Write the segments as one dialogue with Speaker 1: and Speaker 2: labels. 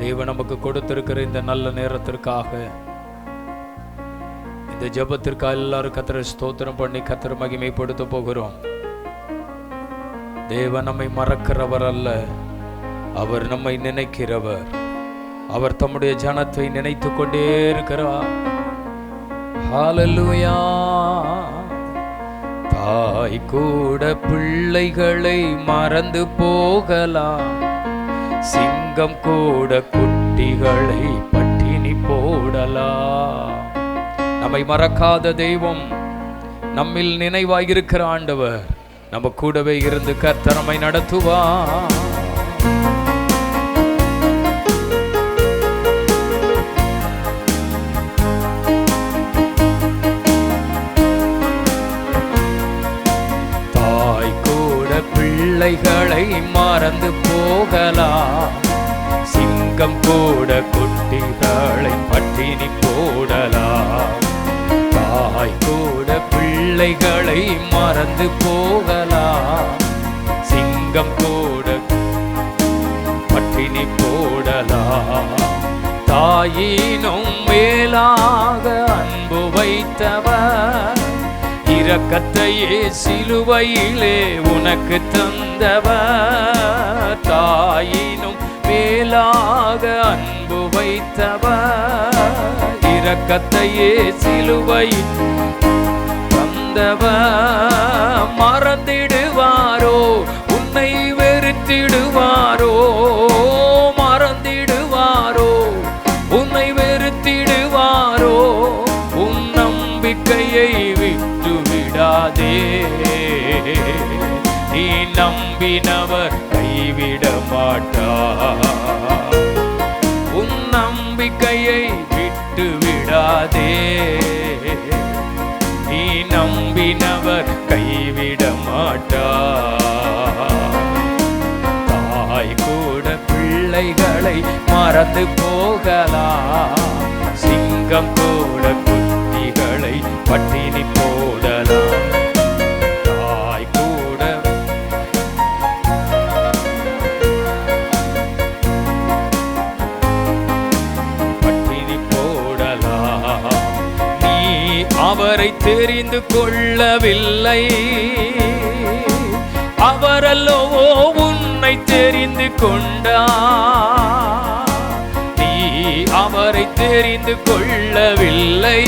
Speaker 1: தேவன் நமக்கு கொடுத்திருக்கிற இந்த நல்ல நேரத்திற்காக, இந்த ஜெபத்திற்காக எல்லாரும் கர்த்தரை ஸ்தோத்திரம் பண்ணி கர்த்தரை மகிமைப்படுத்த போகிறோம். தேவன் நம்மை மறக்கிறவர் அல்ல, அவர் நம்மை நினைக்கிறவர். அவர் தம்முடைய ஜனத்தை நினைத்து கொண்டே இருக்கிறார். ஹல்லேலூயா. தாய் கூட பிள்ளைகளை மறந்து போகலாம், சிங்கம் கூட குட்டிகளை பட்டினி போடலாம். நம்மை மறக்காத தெய்வம், நம்மில் நினைவாயிருக்கிற ஆண்டவர் நம்ம கூடவே இருந்து கர்த்தர் நம்மை நடத்துவார். தாய் கூட பிள்ளைகளை மறந்து போகலாம், சிங்கம் கூட குட்டிகளை பட்டினி போடலாம். தாய் கூட பிள்ளைகளை மறந்து போகலாம், சிங்கம் கூட பட்டினி போடலாம். தாயினும் மேலாக அன்பு வைத்தவர், இரக்கத்தையே சிலுவையிலே உனக்கு தந்தவர். தாயினும் மேலாக அன்பு வைத்தவர், இரக்கத்தையே சிலுவையில் தந்தவர். மறந்திடுவாரோ உன்னை வெறுத்திடுவாரோ, மறந்திடுவாரோ உன்னை வெறுத்திடுவாரோ. உன் நம்பிக்கையை விட்டு விடாதே, நீ நம்பினவர் கைவிட மாட்டார். உன் நம்பிக்கையை விட்டு விடாதே, நீ நம்பினவர் கைவிட மாட்டார். தாய் கூட பிள்ளைகளை மறந்து போகலாம், சிங்கம் கூட குட்டிகளை பட்டினி போடலாம். தாய் கூட பட்டினி போடலாம். நீ அவரை தெரிந்து கொள்ளவில்லை, அவரல்லவோ உன்னை தெரிந்து கொண்டார். நீ அவரை தெரிந்து கொள்ளவில்லை,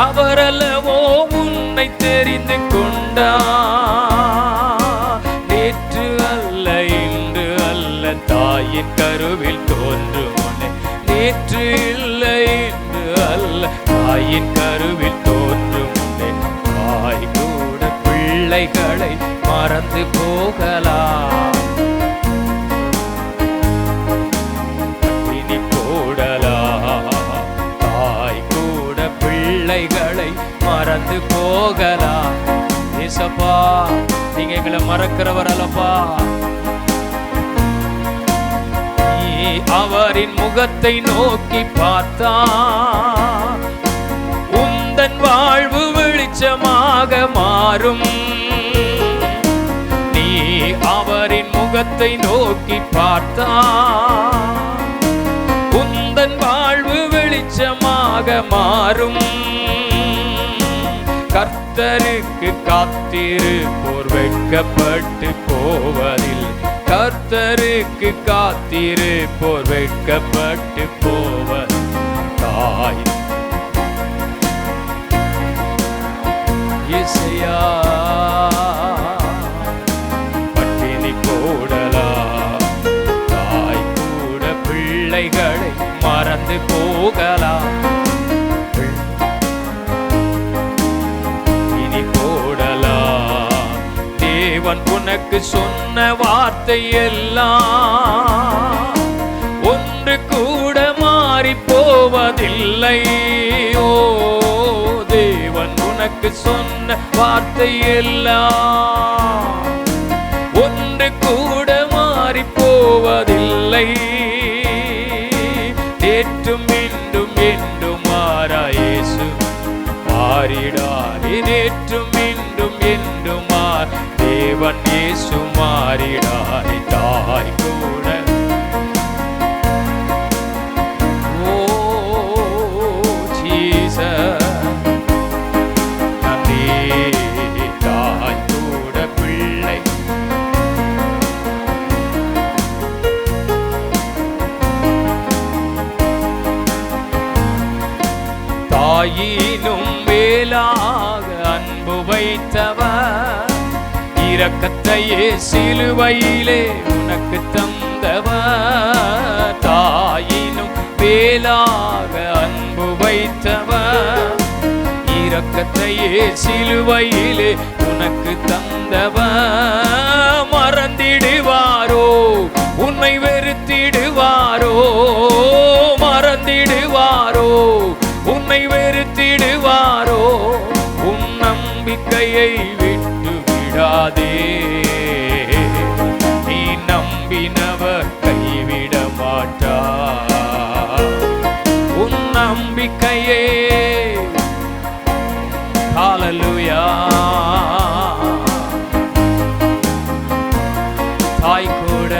Speaker 1: அவரல்லவோ உன்னை தெரிந்து கொண்டார். நேற்று அல்ல இன்று அல்ல தாயின் கருவில் தோன்றும் முன்னே, நேற்று இல்லை இன்று அல்ல தாயின் கருவில் தோன்றும் முன்னே. தாய் கூட பிள்ளைகளை மறந்து போகலாம், பட்டினி போடலாம். தாய் கூட பிள்ளைகளை மறந்து போகலாம். ஏசப்பா, நீங்க எங்களை மறக்கிறவர் அல்லப்பா. நீ அவரின் முகத்தை நோக்கி பார்த்தா உந்தன் வாழ்வு வெளிச்சமாக மாறும். நீ அவரின் முகத்தை நோக்கி பார்த்தா உந்தன் வாழ்வு வெளிச்சமாக மாறும். கர்த்தருக்கு காத்திருப்போர் வெட்கப்பட்டு போவதில், கர்த்தருக்கு காத்திருப்போர் வெட்கப்பட்டு போவது. தாய் இசையா பட்டினி போடலாம், தாய் கூட பிள்ளைகளை மறந்து போகலாம். இனி போடலாம். தேவன் உனக்கு சொன்ன வார்த்தை எல்லாம் ஒன்று கூட மாறி போவதில்லை. ஓ, தேவன் உனக்கு சொன்ன வார்த்தை எல்லாம் ஒன்று கூட மாறி போவதில்லை. நேற்றும் இன்றும் என்றும் மாறா இயேசு மாறிடார். நேற்றும் இன்றும் என்றும் தேவன் இயேசு மாறிடார். தாய் கூட தாயினும் மேலாக அன்பு வைத்தவர், இரக்கத்தையே சிலுவையிலே உனக்கு தந்தவர். தாயினும் மேலாக அன்பு வைத்தவர், இரக்கத்தையே சிலுவையிலே உனக்கு தந்தவர். மறந்திடுவாரோ உன்னை வெறுத்திடுவாரோ, மறந்திடுவாரோ உன்னை வெறுத்திடுவாரோ, உன் நம்பிக்கையை விட்டு விடாதே. நீ நம்பினவர் கைவிட மாட்டார். உன் நம்பிக்கையே ஹல்லேலூயா. தாய் கூட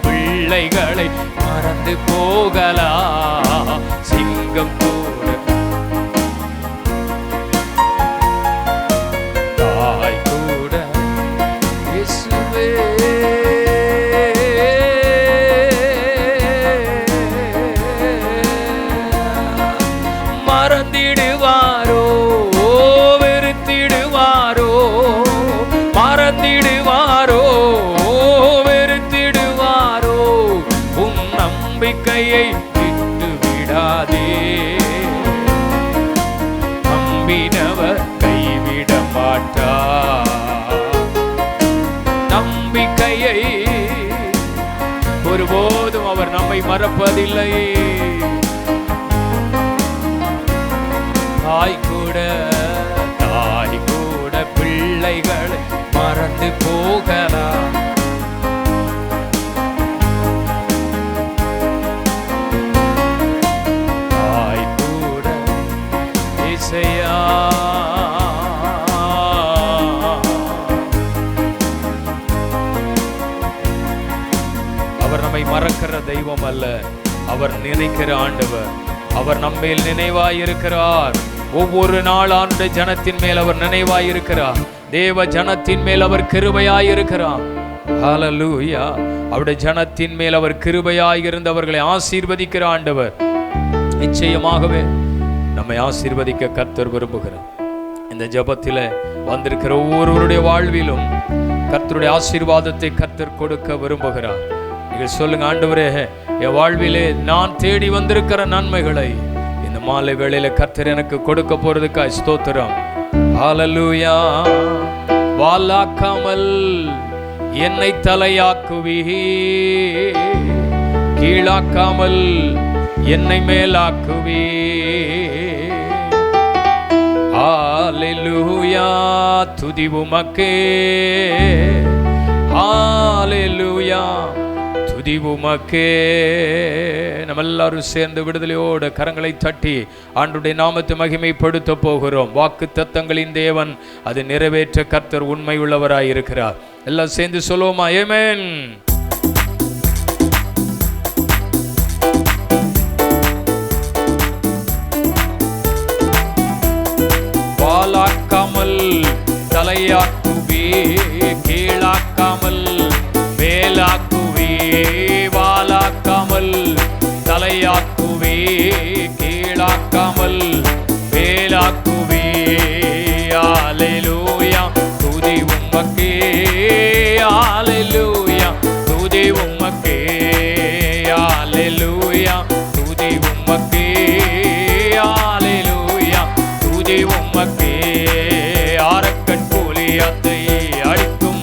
Speaker 1: பிள்ளைகளை மறந்து போகலாம், சிங்கம் கூட தாய் கூட இயேசுவே. மறந்திடுவாரோ வெறுத்திடுவாரோ, மறந்திடுவாரோ வெறுத்திடுவாரோ, உன் நம்பிக்கையை விட்டு விடாதே. நம்பினவர் கைவிட மாட்டார். நம்பிக்கையை ஒருபோதும் அவர் நம்மை மறப்பதில்லை. தாய் கூட பிள்ளைகளை மறந்து போகலாம். தாய் கூட இசையா. அவர் நம்மை மறக்கிற தெய்வம் அல்ல, அவர் நினைக்கிற ஆண்டவர். அவர் நம்மேல் நினைவாயிருக்கிறார். ஒவ்வொரு நாள் ஆண்டு ஜனத்தின் மேல் அவர் நினைவாயிருக்கிறார். தேவ ஜனத்தின் மேல் அவர் கிருபையாயிருக்கிறார். ஹல்லேலூயா. அவருடைய ஜனத்தின் மேல் அவர் கிருபையாயிருந்தவர்களை ஆசீர்வதிக்கிற ஆண்டவர். நிச்சயமாகவே நம்மை ஆசீர்வதிக்க கர்த்தர் விரும்புகிறார். இந்த ஜெபத்தில் வந்திருக்கிற ஒவ்வொருவருடைய வாழ்விலும் கர்த்தருடைய ஆசீர்வாதத்தை கர்த்தர் கொடுக்க விரும்புகிறார். நீங்கள் சொல்லுங்க, ஆண்டவரே, என் வாழ்விலே நான் தேடி வந்திருக்கிற நன்மைகளை இந்த மாலை வேளையில கர்த்தர் எனக்கு கொடுக்க போறதுக்காய் ஸ்தோத்திரம். ஹல்லேலூயா. வாலாக்காமல் என்னை தலையாக்குவி, கீழாக்காமல் என்னை மேலாக்குவி. ஹல்லேலூயா. துதி உமக்கே, ஹல்லேலூயா, துதி உமக்கே. நம்ம எல்லாரும் சேர்ந்து விடுதலையோடு கரங்களை தட்டி ஆண்டவருடைய நாமத்தை மகிமைப்படுத்த போகிறோம். வாக்கு தத்தங்களின் தேவன் அது நிறைவேற்ற கர்த்தர் உண்மை உள்ளவராயிருக்கிறார். எல்லாம் சேர்ந்து சொல்லுவோமா? ஆமென். வாலாக்காமல் தலையாக்குவே, கீழாக்காமல் மேலாக்குவே. வாலாக்காமல் தலையாக்குவே, கீழாக்காமல் மேலாக்குவே. ஹல்லேலூயா. துதி உமக்கே, ஹல்லேலூயா, துதி உமக்கே. ஹல்லேலூயா. துதி உமக்கே, ஹல்லேலூயா, துதி உமக்கே. அரக்கன் கோலியாத்தை அழிக்கும்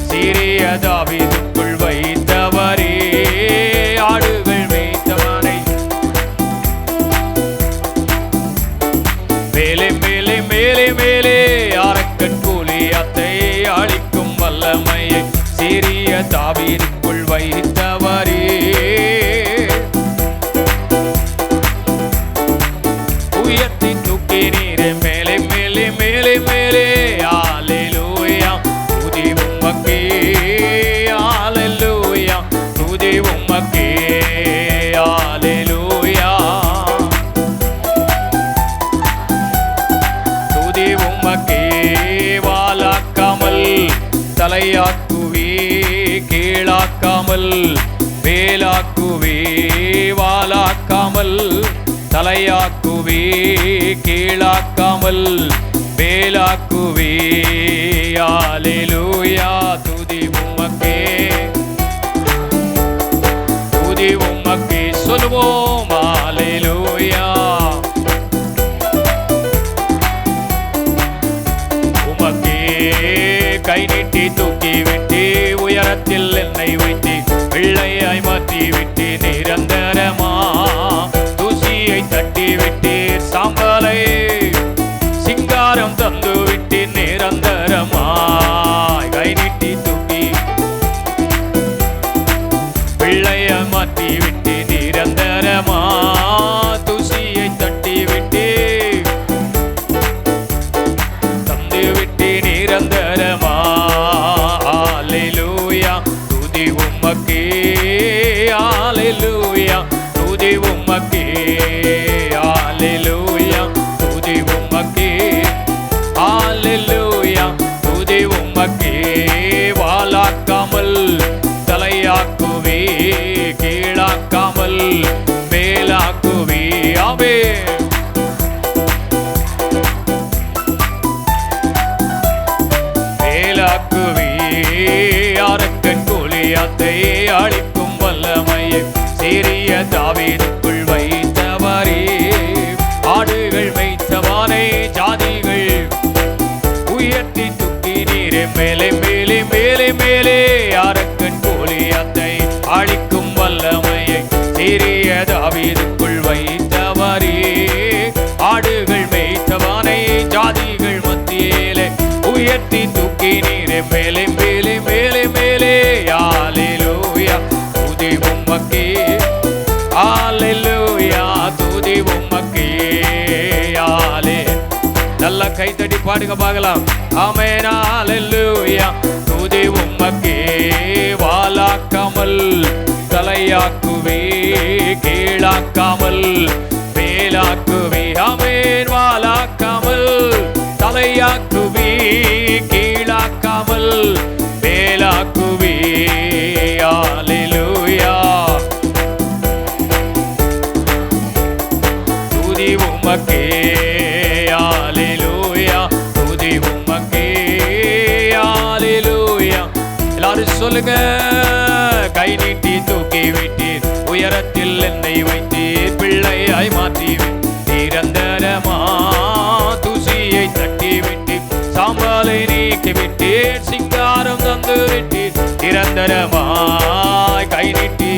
Speaker 1: சீரிய தாவீதுக்குள் வைத்தவரே, ஆடுகள் மேய்த்தவனை மேலே மேலே மேலே மேலே. அரக்கன் கோலியாத்தை அழிக்கும் வல்லமையை சீரிய தாவீதுக்குள் வைத்தவரே, உயர்த்தி தூக்கி நீரே மேலே மேலே மேலே மேலே. ஹல்லேலூயா. துதி உமக்கே, ஹல்லேலூயா, துதி உமக்கே. ஹல்லேலூயா. துதி உமக்கே. வாலாக்காமல் தலையாக்குவே, கீழாக்காமல் மேலாக்குவே. வாலாக்காமல் தலையாக்குவே கீழாக்காமல் மேலாக்குவே. அல்லேலூயா துதி உமக்கே, துதி உமக்கே சொல்லுவோம். அல்லேலூயா உமக்கே கை நீட்டி தூக்கி விட்டு உயரத்தில் என்னை வைத்து பிள்ளையாய் மாற்றி விட்டு நிரந்தரமா தூசியை தட்டி விட்டு சாம்பலை சிங்காரம் தந்து விட்டு நிரந்தரமா கை நீட்டி தூக்கி பிள்ளையாய் மாற்றி விட்டு நிரந்தரமா தூசியை தட்டி விட்டு தந்து விட்டு நிரந்தரமா. அல்லேலூயா துதி உமக்கே, அல்லேலூயா துதி உமக்கே, அல்லேலூயா துதி உமக்கே, அல்லேலூயா துதி உமக்கே. வாலாக்காமல் தலையாக்குவே கீழாக்காமல் மேலாக்குவே. ஆமென். மேலாக்குவே அரக்கன் கோலியாத்தை அழிக்கும் வல்லமையை சிறிய தாவீதுக்குள் வைத்தவரே. ஆடுகள் மேய்த்தவானே ஜாதிகள் உயர்த்தி தூக்கி நீரே மேலே மேலே மேலே மேலே. அரக்கன் கோலியாத்தை அழிக்கும் வல்லமையை சிறிய தாவீதுக்குள் வைத்தவரே. ஆடுகள் மேய்த்தவானே ஜாதிகள் மத்தியிலே உயர்த்தி தூக்கி நீரே மேலே மேலே மேலே மேலே. அல்லேலூயா துதி உமக்கே, அல்லேலூயா துதி உமக்கே. ஆலே நல்ல கைத்தடி பாடுங்க பார்க்கலாம். ஆமென். அல்லேலூயா துதி உமக்கே. வாலாக்காமல் தலையாக்குவே கீழாக்காமல் மேலாக்குவே. ஆமென். வாலாக்காமல் தலையாக்குவே கீழாக்காமல் மேலாக்குவே. அல்லேலூயா துதி உமக்கே, அல்லேலூயா துதி உமக்கே, அல்லேலூயா. எல்லாரும் சொல்லுங்க. கை நீட்டி தூக்கி விட்டீர் உயரத்தில் என்னை வைத்தீர் பிள்ளையாய் மாற்றி நிரந்தரமா தூசியை தட்டி விட்டு சாம்பலை நீக்கி விட்டீர் சிங்காரம் தந்து விட்டீர் நிரந்தரமாய் கை நீட்டி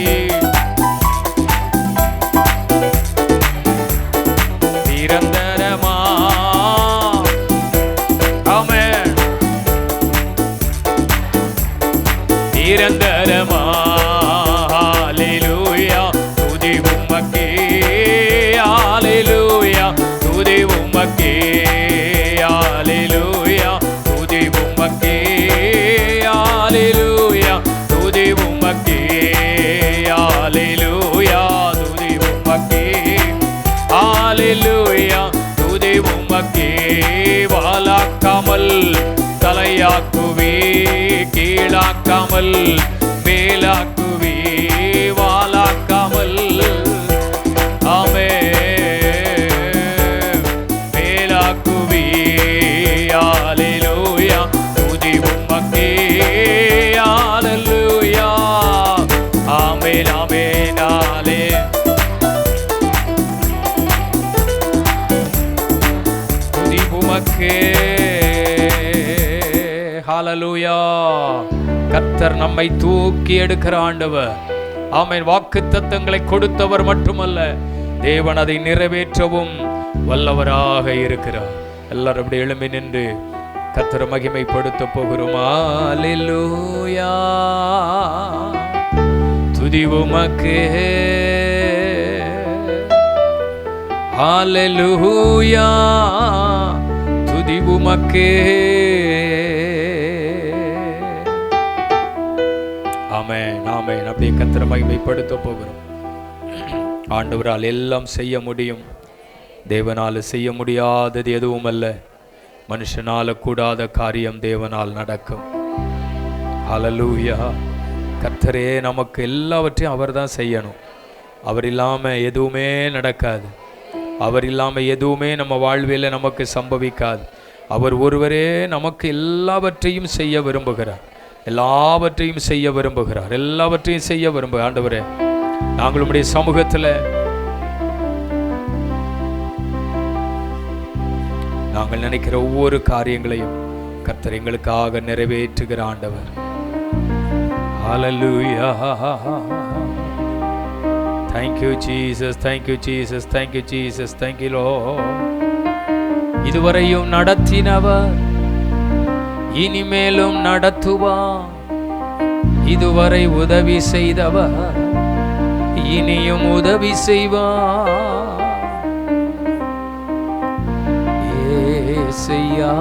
Speaker 1: நிரந்தரமா. ஆமென். நிரந்தரமா. அல்லேலூயா துதி உமக்கே, அல்லேலூயா துதி உமக்கே, அல்லேலூயா துதி உமக்கே, அல்லேலூயா துதி உமக்கே, அல்லேலூயா துதி உமக்கே, அல்லேலூயா துதி உமக்கே. வாலாக்காமல் தலையாக்குவே கீழாக்காமல் மேலாக்குவே. வாலாக்காமல் ஆமென் மேலாக்குவே. அல்லேலூயா துதி உமக்கே, அல்லேலூயா. ஆமென் ஆமென். ஆலே துதி உமக்கே. ஹல்லேலூயா. கர்த்தர் நம்மை தூக்கி எடுக்கிற ஆண்டவர். ஆமென். வாக்குத்தத்தங்களை கொடுத்தவர் மட்டுமல்ல, தேவன் அதை நிறைவேற்றவும் வல்லவராக இருக்கிறார். எல்லாரும் அப்படி எழும்பி நின்று கர்த்தரை மகிமைப்படுத்த போகிறோம். அல்லேலூயா துதி உமக்கே, அல்லேலூயா துதி உமக்கே. ஆமென் ஆமென். அப்படியே கர்த்தரை மகிமைப்படுத்த போகிறோம். ஆண்டவரால் எல்லாம் செய்ய முடியும். தேவனால் செய்ய முடியாதது எதுவும் அல்ல. மனுஷனால கூடாத காரியம் தேவனால் நடக்கும். ஹல்லேலூயா. கர்த்தரே நமக்கு எல்லாவற்றையும் அவர் தான் செய்யணும். அவர் இல்லாமல் எதுவுமே நடக்காது. அவர் இல்லாமல் எதுவுமே நம்ம வாழ்வில் நமக்கு சம்பவிக்காது. அவர் ஒருவரே நமக்கு எல்லாவற்றையும் செய்ய விரும்புகிறார், எல்லாவற்றையும் செய்ய விரும்புகிறார், எல்லாவற்றையும் செய்ய விரும்புகிறார். ஆண்டவரே, நாங்கள் உம்முடைய சமூகத்தில் நாங்கள் நினைக்கிற ஒவ்வொரு காரியங்களையும் கர்த்தர் எங்களுக்காக நிறைவேற்றுகிற ஆண்டவர். ஹல்லேலூயா. Thank you Jesus, thank you Jesus, thank you Jesus, thank you Lord. இதுவரையும் நடத்தினவர் இனிமேலும் நடத்துவார். இதுவரை உதவி செய்தவர் இனியும் உதவி செய்வார். ஏசையா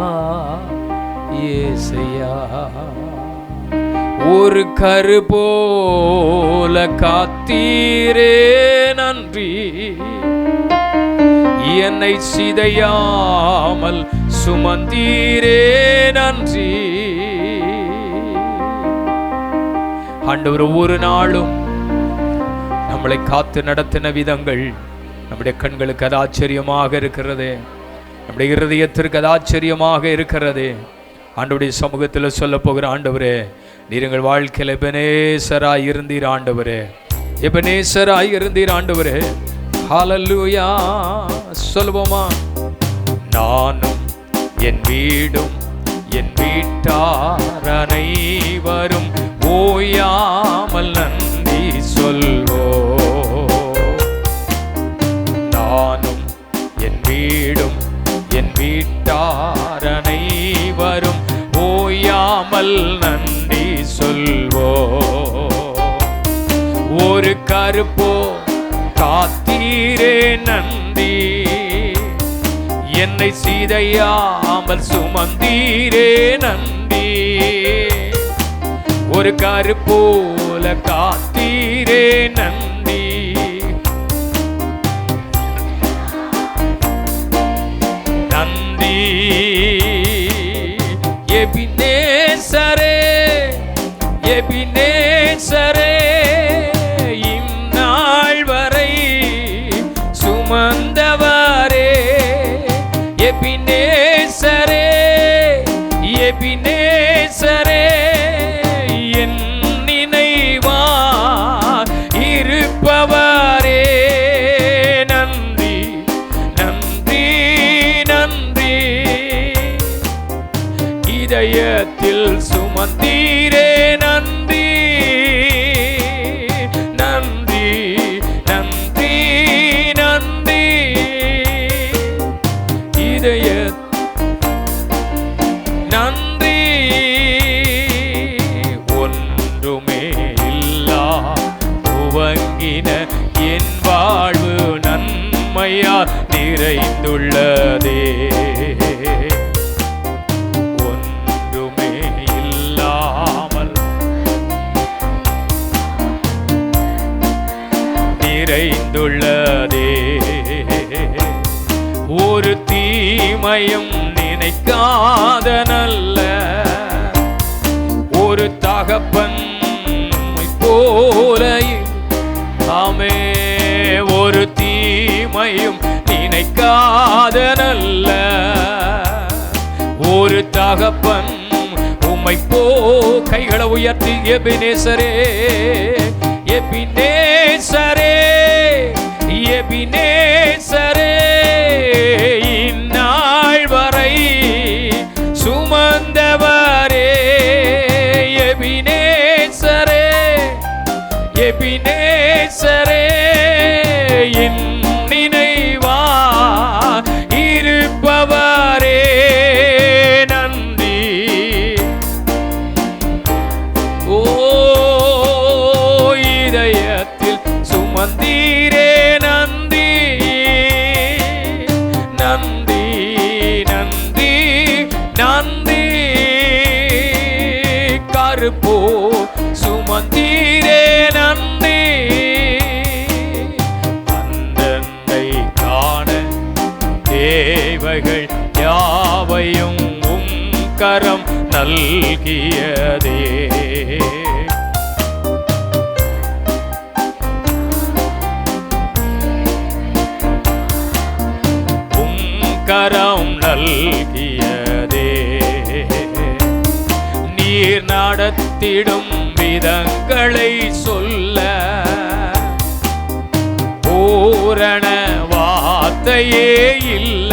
Speaker 1: ஏசையா, ஒரு கரு போல காத்தீரே நன்றி, என்னை சிதையாமல் சுமந்தீரே நன்றி. ஆண்டவர் ஒவ்வொரு நாளும் நம்மளை காத்து நடத்தின விதங்கள் நம்முடைய கண்களுக்கு அது ஆச்சரியமாக இருக்கிறது, நம்முடைய இருதயத்திற்கு அது ஆச்சரியமாக இருக்கிறது. ஆண்டவருடைய சமூகத்தில் சொல்ல போகிற, ஆண்டவரே, நீர் எங்கள் வாழ்க்கையில் எபனேசராய் இருந்தீர் ஆண்டவரே, எபனேசராய் இருந்தீர் ஆண்டவரே. ஹல்லேலூயா. சொல்லுவோமா? நானும் என் வீடும் என் வீட்டார் அனைவரும் ஓயாமல் நன்றி சொல்வோம். நானும் என் வீடும் என் வீட்டார் அனைவரும் ஓயாமல் நன்றி சொல்வோம். ஒரு கருப்போ காத்தீரே நன்றி, என்னை சிதையாமல் சுமந்தீரே நன்றி. ஒரு கருப்போல காத்தீரே நன்றி. நன்றி எபினேசரே, எபினேசரே, இந்நாள் வரை சுமந்தவரே. எபினேசரே, எபினேசரே, என் நினைவா இருப்பவரே. நன்றி நன்றி நன்றி, இதயத்தில் சுமந்தீரே நன்றி. நன்றி நன்றி நன்றி, இதய நன்றி. ஒன்றுமே இல்லா துவங்கின என் வாழ்வு நன்மையா நிறைந்துள்ளதே. ஒன்றுமே இல்லாமல் நிறைந்துள்ளதே. ஒரு தீமையும் நினைக்காத நல்ல ஒரு தகப்பன் போல, ஆமே, ஒரு தீமையும் நினைக்காத நல்ல ஒரு தகப்பன் உம்மை கைகளை உயர்த்தி, எபினேசரே, எபினேசரே, எபினேசரே, இந்நாள் வரை சுமந்தவரே. எபினேசரே, எபினேசரே, என் நினைவா இருப்பவரே. நன்றி. ஓ, இதயத்தில் சுமந்தீரே நன்றி. நன்றி நன்றி நன்றி, கருப்போ சுமந்தீரே நன்றி. வரம் நல்கியதே. நீர் நடத்திடும் விதங்களை சொல்ல பூரண வார்த்தையே இல்ல.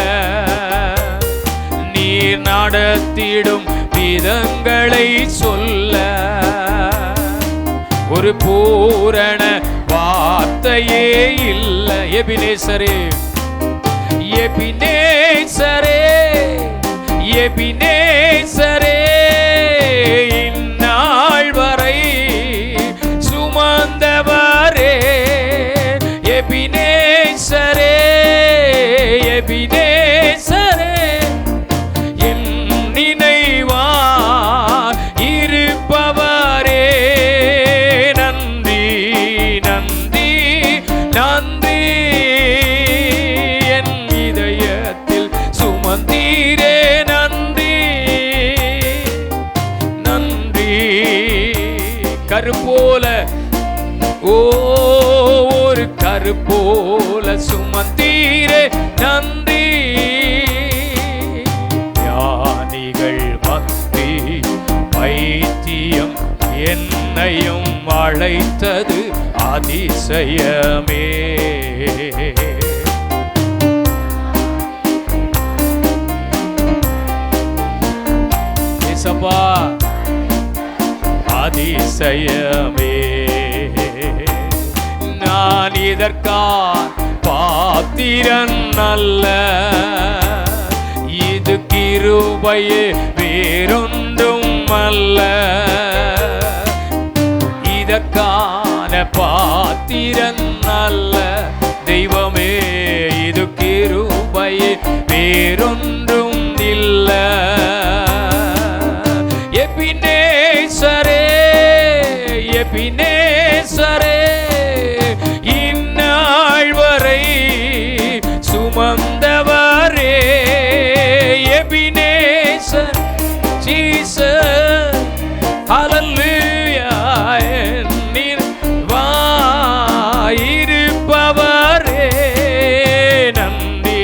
Speaker 1: நீர் நடத்திடும் விதங்களை சொல்ல ஒரு பூரண வார்த்தையே இல்ல. எபினேசரே, எபினேசரே, எபினேசரே, இந்நாள் வரை சுமந்தவரே. எபினேசரே, எபினேசரே, என் நினைவா இருப்பவரே. நன்றி, நன்றி, நன்றி. என் இதயத்தில் சுமந்தீரே. நன்றி, நன்றி. கருப்போல, ஒரு கருப்போல சுமந்தீரே. நன்றி. ஞானிகள் பக்தி வைத்தியம் என்னையும் அழைத்தது அதிசயமே. ஏசப்பா, அதிசயமே. நான் இதற்கா பாத்திரன் அல்ல, இது கிருபையே வேறொன்றும் அல்ல. இதற்கான பாத்திரன் அல்ல தெய்வமே, இது கிருபையே வேறொன்றும் இல்ல. எபினேசரே, எபினேசரே, இந்நாள் வரை சுமந்தவரே. எபினேசர், ஜீசஸ், ஹல்லேலூயா. நீர் வாயிருப்பவரே. நன்றி.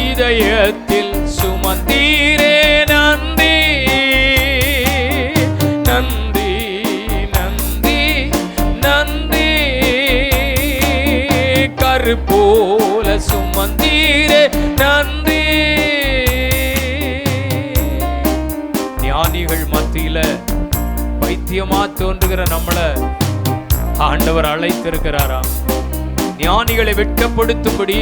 Speaker 1: இதயத்தில் சுமந்தீரே. நன்றி, நன்றி, நன்றி, நன்றி. கருப்போல சுமந்தீரே. நன்றி. ஞானிகள் மத்தியில பைத்தியமா தோன்றுகிற நம்மள ஆண்டவர் அழைத்திருக்கிறாராம். ஞானிகளை வெட்கப்படுத்தும்படி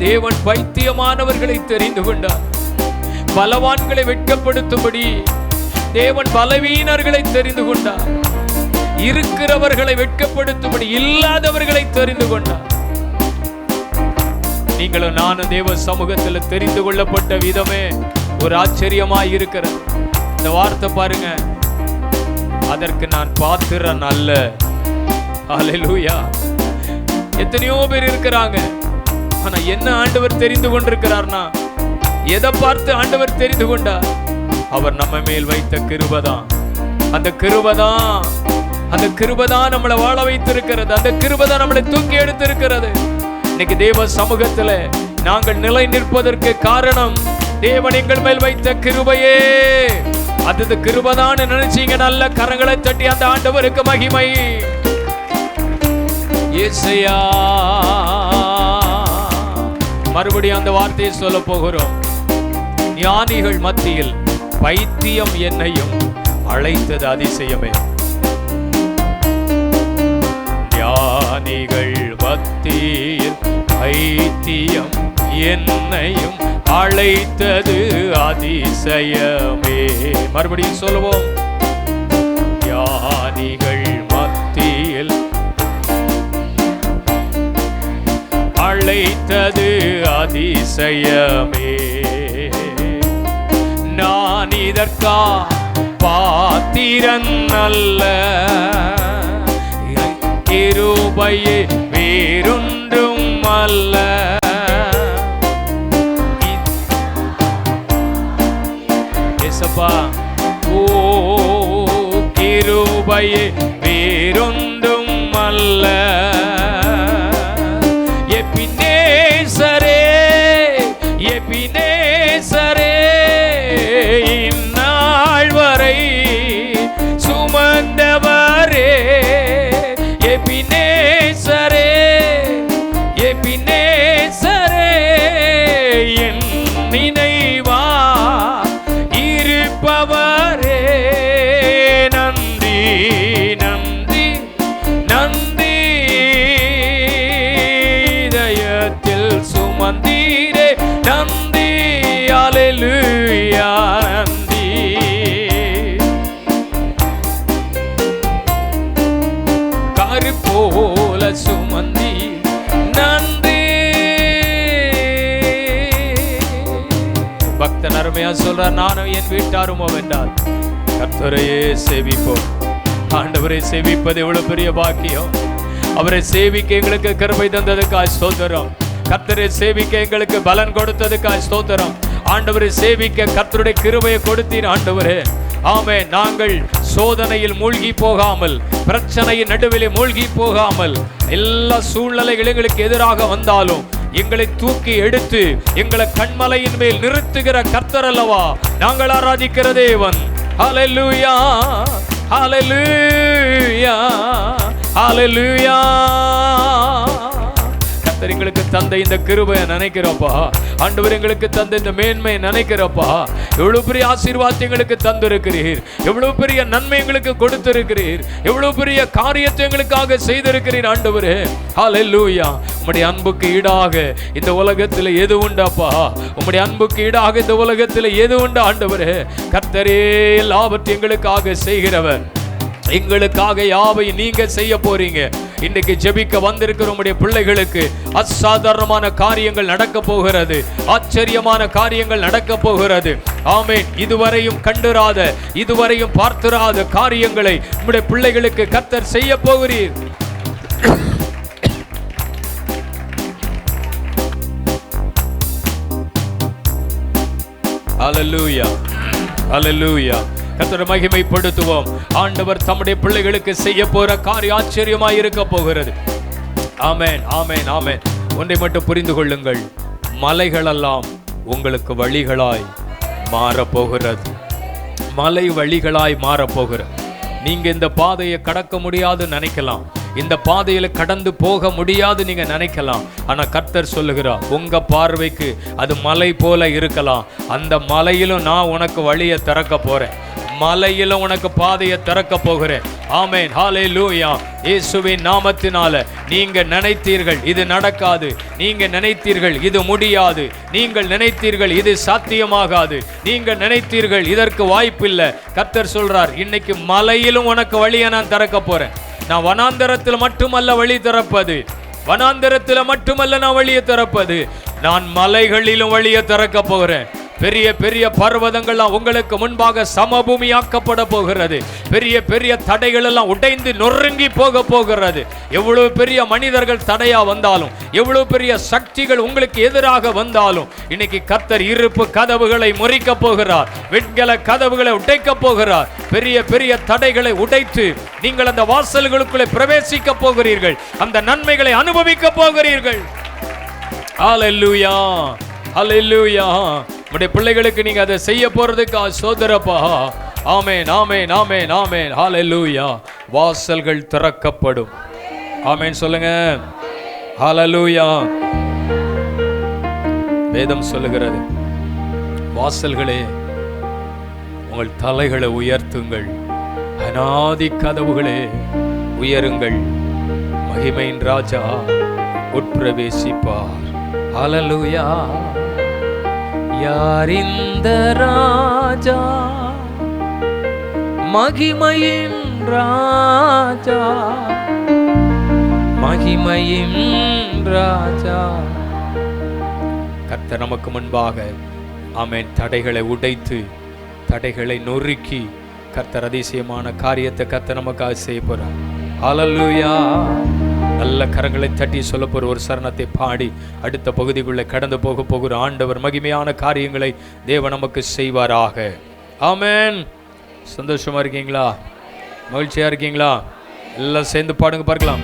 Speaker 1: தேவன் பைத்தியமானவர்களை தெரிந்து கொண்டார். பலவான்களை வெட்கப்படுத்தும்படி தேவன் பலவீனர்களை தெரிந்து கொண்டார். இருக்கிறவர்களை வெட்கப்படுத்தும்படி இல்லாதவர்களை தெரிந்து கொண்டார். நீங்களும் நானும் தேவ சமூகத்தில் தெரிந்து கொள்ளப்பட்ட விதமே ஒரு ஆச்சரியமாய் இருக்கிறது. இந்த வார்த்தை பாருங்க, அதற்கு நான் பாத்திரன் அல்ல. ஹல்லேலூயா. எத்தனையோ பேர் இருக்கிறாங்க, ஆனா என்ன ஆண்டவர் தெரிந்து கொண்டிருக்கிறார்னா, எதை பார்த்து ஆண்டவர் தெரிந்து கொண்டார்? அவர் நம்ம மேல் வைத்த கிருபைதான். அந்த கிருபைதான், அந்த கிருபைதான் நம்மளை வாழ வைத்திருக்கிறது. அந்த கிருபைதான் நம்மளை தூக்கி எடுத்திருக்கிறது. இன்னைக்கு தேவ சமூகத்துல நாங்கள் நிலை நிற்பதற்கு காரணம் தேவன் எங்கள் மேல் வைத்த கிருபையே. அது கிருபைதான் நினைச்சீங்க, நல்ல கரங்களை தட்டி அந்த ஆண்டவருக்கு மகிமை. இயேசுயா. மறுபடியும் அந்த வார்த்தையை சொல்ல போகிறோம். ஞானிகள் மத்தியில் பைத்தியம் என்னையும் அழைத்தது அதிசயமே. ஞானிகள் மத்தியில் பைத்தியம் என்னையும் அழைத்தது அதிசயமே. மறுபடியும் சொல்லுவோம். ஞானிகள் மத்தியில் அழைத்தது அதிசயமே. நான் இதற்கா பாத்திரன் அல்ல, கிருபையே வேறொன்றும் அல்ல. ஏசப்பா, ஓ கிருபையே வேறொன்றும் அல்ல. எரேமியா சொல்றார், நானும் என் வீட்டாருமோ என்றார். கர்த்தரையே சேவிப்போம். ஆண்டவரை சேவிப்பது எவ்வளவு பெரிய பாக்கியம். அவரை சேவிக்க எங்களுக்கு கிருபை தந்ததுக்காய் ஸ்தோத்திரம். கர்த்தரை சேவிக்க எங்களுக்கு பலன் கொடுத்ததுக்காய் ஸ்தோத்திரம். ஆண்டவரை சேவிக்க கர்த்தருடைய கிருபையை கொடுத்தீர் ஆண்டவரே. ஆமே, நாங்கள் சோதனையில் மூழ்கி போகாமல், பிரச்சனையின் நடுவில் மூழ்கி போகாமல், எல்லா சூழ்நிலைகள் எங்களுக்கு எதிராக வந்தாலும் எங்களை தூக்கி எடுத்து எங்களை கண்மலையின் மேல் நிறுத்துகிற கர்த்தர் அல்லவா நாங்கள் ஆராதிக்கிற தேவன். ஹல்லேலூயா, ஹல்லேலூயா, ஹல்லேலூயா. கர்த்தர் எங்களுக்கு தந்த இந்த கிருபையை நினைக்கிறப்பா. ஆண்டவர் எங்களுக்கு தந்த இந்த மேன்மையை நினைக்கிறப்பா. எவ்வளவு பெரிய ஆசீர்வாதத்தை எங்களுக்கு தந்திருக்கிறீர், எவ்வளவு பெரிய நன்மை எங்களுக்கு கொடுத்திருக்கிறீர், எவ்வளவு பெரிய காரியத்தை எங்களுக்காக செய்திருக்கிறீர் ஆண்டவரே. ஹல்லேலூயா. உம்முடைய அன்புக்கு ஈடாக இந்த உலகத்தில் எது உண்டப்பா? உம்முடைய அன்புக்கு ஈடாக இந்த உலகத்தில் எது உண்டு ஆண்டவரே? கர்த்தரே எல்லாவற்றையும் எங்களுக்காக செய்கிறவர். எங்களுக்காக யாவை நீங்க செய்ய போறீங்க. இன்னைக்கு ஜெபிக்க வந்திருக்கிற உம்முடைய பிள்ளைகளுக்கு அசாதாரணமான காரியங்கள் நடக்க போகிறது, ஆச்சரியமான காரியங்கள் நடக்க போகிறது. ஆமென். இதுவரையும் கண்டிராத, இதுவரையும் பார்த்திராத காரியங்களை உம்முடைய பிள்ளைகளுக்கு கர்த்தர் செய்ய போகிறீர். ஹல்லேலூயா, ஹல்லேலூயா. கர்த்தரை மகிமைப்படுத்துவோம். ஆண்டவர் தம்முடைய பிள்ளைகளுக்கு செய்ய போற காரியம் ஆச்சரியமாய் இருக்க போகிறது. ஆமென், ஆமென், ஆமென். ஒன்றை மட்டும் புரிந்து கொள்ளுங்கள், மலைகளெல்லாம் உங்களுக்கு வழிகளாய் மாறப்போகிறது. மலை வழிகளாய் மாறப்போகிறது. நீங்க இந்த பாதையை கடக்க முடியாது நினைக்கலாம், இந்த பாதையில கடந்து போக முடியாது நீங்க நினைக்கலாம். ஆனா கர்த்தர் சொல்லுகிறார், உங்க பார்வைக்கு அது மலை போல இருக்கலாம், அந்த மலையிலும் நான் உனக்கு வழியை திறக்க போறேன், மலையிலும் உனக்கு பாதையை திறக்க போகிறேன். ஆமென், ஹல்லேலூயா. இயேசுவின் நாமத்தினால நீங்க நினைத்தீர்கள் இது நடக்காது, நீங்க நினைத்தீர்கள் இது முடியாது, நீங்கள் நினைத்தீர்கள் இது சாத்தியமாகாது, நீங்க நினைத்தீர்கள் இதற்கு வாய்ப்பில்லை. கர்த்தர் சொல்றார், இன்னைக்கு மலையிலும் உனக்கு வழியை நான் திறக்க போறேன். நான் வனாந்தரத்தில் மட்டுமல்ல வழி திறப்பது, வனாந்தரத்தில் மட்டுமல்ல நான் வழியை திறப்பது, நான் மலைகளிலும் வழியை திறக்க போகிறேன். பெரிய பெரிய பர்வதங்கள்லாம் உங்களுக்கு முன்பாக சமபூமியாக்கப்பட போகிறது. பெரிய பெரிய தடைகள் எல்லாம் உடைந்து நொறுங்கி போக போகிறது. எவ்வளவு பெரிய மனிதர்கள் தடையா வந்தாலும், எவ்வளவு பெரிய சக்திகள் உங்களுக்கு எதிராக வந்தாலும், இன்னைக்கு கர்த்தர் இருப்பு கதவுகளை முறிக்க போகிறார், வெண்கல கதவுகளை உடைக்க போகிறார். பெரிய பெரிய தடைகளை உடைத்து நீங்கள் அந்த வாசல்களுக்குள்ளே பிரவேசிக்க போகிறீர்கள், அந்த நன்மைகளை அனுபவிக்க போகிறீர்கள். ஹல்லேலூயா, ஹல்லேலூயா. உம்முடைய பிள்ளைகளுக்கு நீங்க அதை செய்ய போறதுக்கு சோதரப்பா. ஆமென், ஆமென், ஆமென், ஆமென். ஹல்லேலூயா. வாசல்கள் திறக்கப்படும். ஆமென் சொல்லுங்க. ஹல்லேலூயா. வேதம் சொல்லுகிறது, வாசல்களே உங்கள் தலைகளை உயர்த்துங்கள், அநாதி கதவுகளே உயருங்கள், மகிமையின் ராஜா உட்பிரவேசிப்பார். ஹல்லேலூயா. யார் இந்த ராஜா? மகிமையின் ராஜா, மகிமையின் ராஜா. கர்த்தர் நமக்கு முன்பாக ஆமென் தடைகளை உடைத்து, தடைகளை நொறுக்கி, கர்த்தர் அதிசயமான காரியத்தை கர்த்தர் நமக்காக செய்ய போறார். ஹல்லேலூயா. நல்ல கரங்களை தட்டி சொல்ல போற ஒரு சரணத்தை பாடி அடுத்த பகுதிக்குள்ளே கடந்து போக போகிற ஆண்டவர் மகிமையான காரியங்களை தேவன் நமக்கு செய்வாராக. ஆமென். சந்தோஷமா இருக்கீங்களா? மகிழ்ச்சியா இருக்கீங்களா? எல்லாம் சேர்ந்து பாடுங்க பார்க்கலாம்.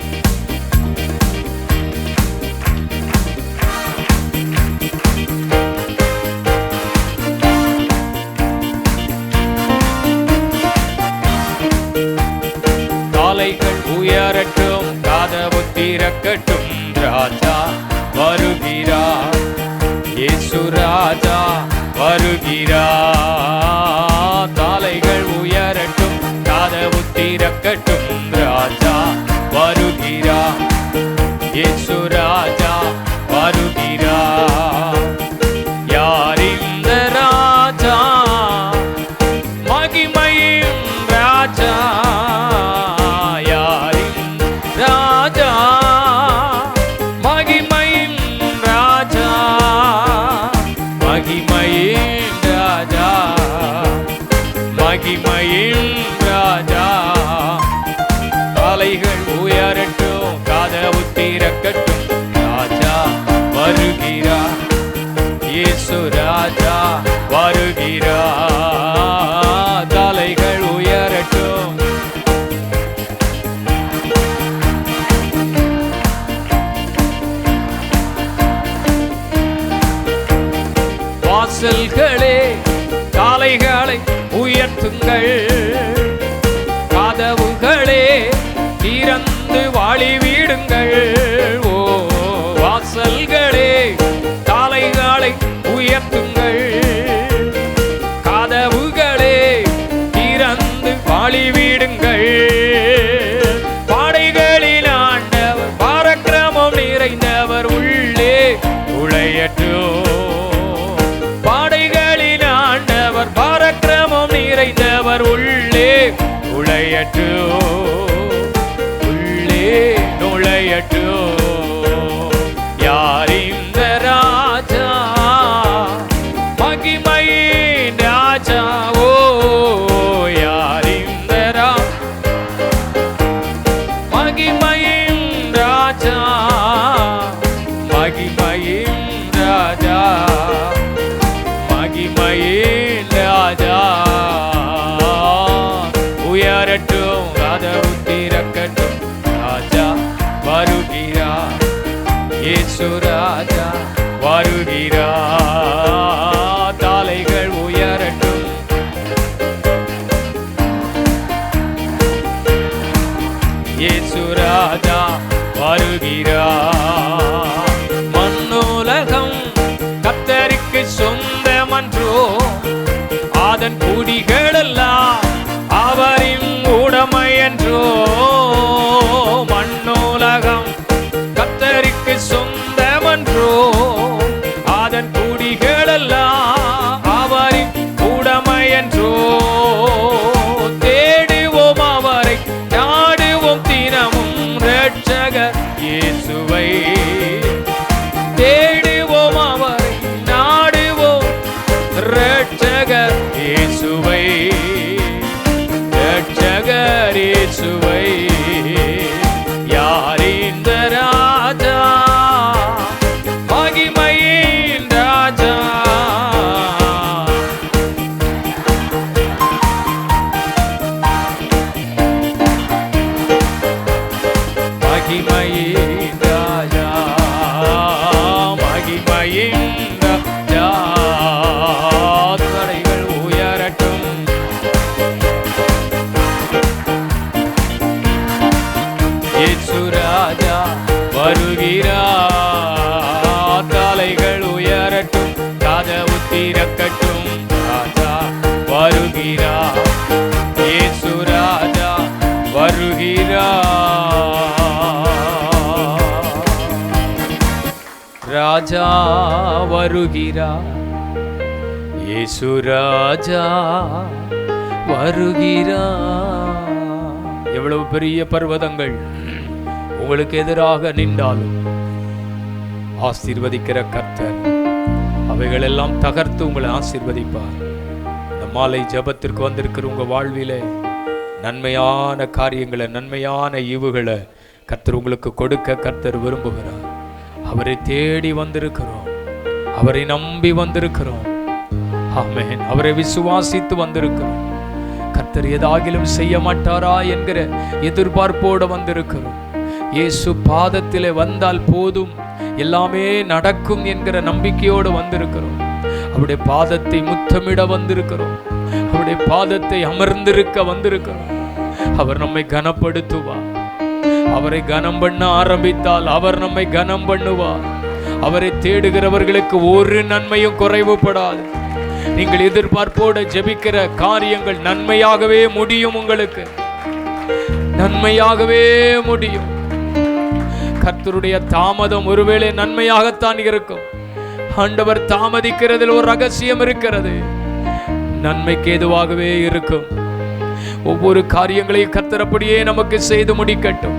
Speaker 1: காலைகள் உயரட்டும், கதவு திறக்கட்டும், ராஜா வருகிறார், இயேசு ராஜா வருகிறார். காலைகள் உயரட்டும், கதவு திறக்கட்டும், ராஜா வருகிறார், இயேசு ராஜா வருகிறார். யார் இந்த ராஜா? மகிமையின் ராஜா. மகிமையின் ராஜா, மகிமையின் ராஜா. தலைகள் உயரட்டும், கதவு திறக்கட்டும், ராஜா வருகிறார். இயேசு ராஜா வருகிறார். தலைகள் உயரட்டும். வாசல்களே காலைகளை உயர்த்துங்கள், கதவுகளே திறந்து வாழிவிடுங்கள். ஓ வாசல்களே காலைகளை உயர்த்துங்கள், கதவுகளே திறந்து வாழிவிடுங்கள். பாடைகளில் ஆண்டவர் பராக்கிரமம் நிறைந்தவர் உள்ளே உழையட்டும். பாடைகளில் ஆண்டவர் பராக்கிரமம் நிறைந்தவர் உள்ளே உழையட்டும், உள்ளே நுழையட்டும். யார் இந்த ராஜா? மகிமையின் ராஜா. ஓ யார் இந்த மகிமையின் ராஜா, மகிமையின் ராஜா, மகிமையின் ராஜா. உயரட்டும், கதவு திறக்கட்டும், ராஜா வருகிறார். இயேசு ராஜா வருகிறார். தலைகள் உயரட்டும். இயேசு ராஜா வருகிறார். மண்ணுலகம் கர்த்தருக்கு சொந்தமன்றோ, அதன் குடிகளெல்லாம் அவரின் உடைமை என்றோ. மண்ணுலகம் கர்த்தருக்கு சொந்தமன்றோ, அதன் குடிகளெல்லாம் அவரின் உடைமை என்றோ. தேடுவோம் அவரை, நாடுவோம் தினமும் இரட்சகர் இயேசுவை. தேடுவோம் அவரை, நாடுவோம் இரட்சகர் இயேசுவை, இரட்சகர் இயேசுவை. யார் இந்த ராஜா? மகிமையின் ராஜா. மகிமையின் ராஜா, மகிமையின் ராஜா. தடைகள் உயரட்டும். இயேசு ராஜா வருகிறார். தலைகள் உயரட்டும், கதவு திறக்கட்டும், ராஜா வருகிறார். இயேசு ராஜா வருகிறார். ராஜா வருகிறார். இயேசு ராஜா வருகிறார். எவ்வளவு பெரிய பர்வதங்கள் உங்களுக்கு எதிராக நின்றாலும் ஆசீர்வதிக்கிற கர்த்தர் அவைகளெல்லாம் தகர்த்து உங்களை ஆசீர்வதிப்பார். இந்த மாலை ஜெபத்திற்கு வந்திருக்கிற உங்க வாழ்விலே நன்மையான காரியங்களை, நன்மையான ஈவுகளை கர்த்தர் உங்களுக்கு கொடுக்க கர்த்தர் விரும்புகிறார். அவரை தேடி வந்திருக்கிறோம், அவரை நம்பி வந்திருக்கிறோம். ஆமென். அவரை விசுவாசித்து வந்திருக்கிறோம். கர்த்தர் ஏதாகிலும் செய்ய மாட்டாரா என்கிற எதிர்பார்ப்போடு வந்திருக்கிறோம். இயேசு பாதத்திலே வந்தால் போதும், எல்லாமே நடக்கும் என்கிற நம்பிக்கையோடு வந்திருக்கிறோம். அவருடைய பாதத்தை முத்தமிட வந்திருக்கிறோம். அவருடைய பாதத்தை அமர்ந்திருக்க வந்திருக்கிறோம். அவர் நம்மை கனப்படுத்துவார். அவரை கனம் பண்ண ஆரம்பித்தால் அவர் நம்மை கனம் பண்ணுவார். அவரை தேடுகிறவர்களுக்கு ஒரு நன்மையும் குறைவுபடாது. நீங்கள் எதிர்பார்ப்போடு ஜெபிக்கிற காரியங்கள் நன்மையாகவே முடியும். உங்களுக்கு நன்மையாகவே முடியும். கர்த்தருடைய தாமதம் ஒருவேளை நன்மையாகத்தான் இருக்கும். ஆண்டவர் தாமதிக்கிறதில் ஒரு ரகசியம் இருக்கிறது. நன்மைக்கு ஏதுவாகவே இருக்கும். ஒவ்வொரு காரியங்களையும் கர்த்தர் அப்படியே நமக்கு செய்து முடிக்கட்டும்.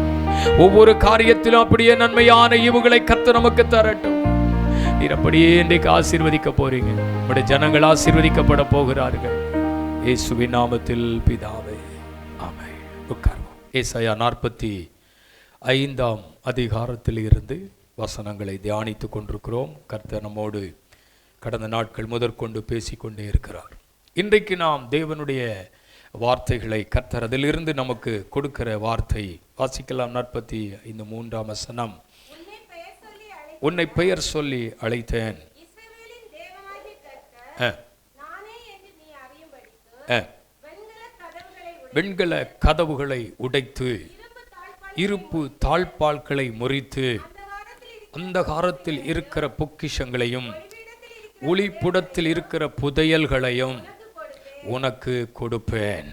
Speaker 1: ஒவ்வொரு காரியத்திலும் அப்படியே நன்மையான ஈவுகளை கர்த்தர் நமக்கு தரட்டும். நீர் அப்படியே இன்றைக்கு ஆசீர்வதிக்க போறீங்க. நம்முடைய ஜனங்கள் ஆசீர்வதிக்கப்பட போகிறார்கள். இயேசுவின் நாமத்தில் பிதாவே, ஆமென். உட்கார்வோம். ஏசாயா 45 அதிகாரத்தில் இருந்து வசனங்களை தியானித்துக் கொண்டிருக்கிறோம். கர்த்தர் நம்மோடு கடந்த நாட்கள் முதற்கொண்டு பேசிக்கொண்டே இருக்கிறார். இன்றைக்கு நாம் தேவனுடைய வார்த்தைகளை கர்த்தர் அதிலிருந்து நமக்கு கொடுக்கிற வார்த்தை வாசிக்கலாம். 45 வசனம். உன்னை பெயர் சொல்லி அழைத்தேன், வெண்கல கதவுகளை உடைத்து இருப்பு தாழ்பால்களை முறித்து அந்தகாரத்தில் இருக்கிற பொக்கிஷங்களையும் ஒளிப்புடத்தில் இருக்கிற புதையல்களையும் உனக்கு கொடுப்பேன்.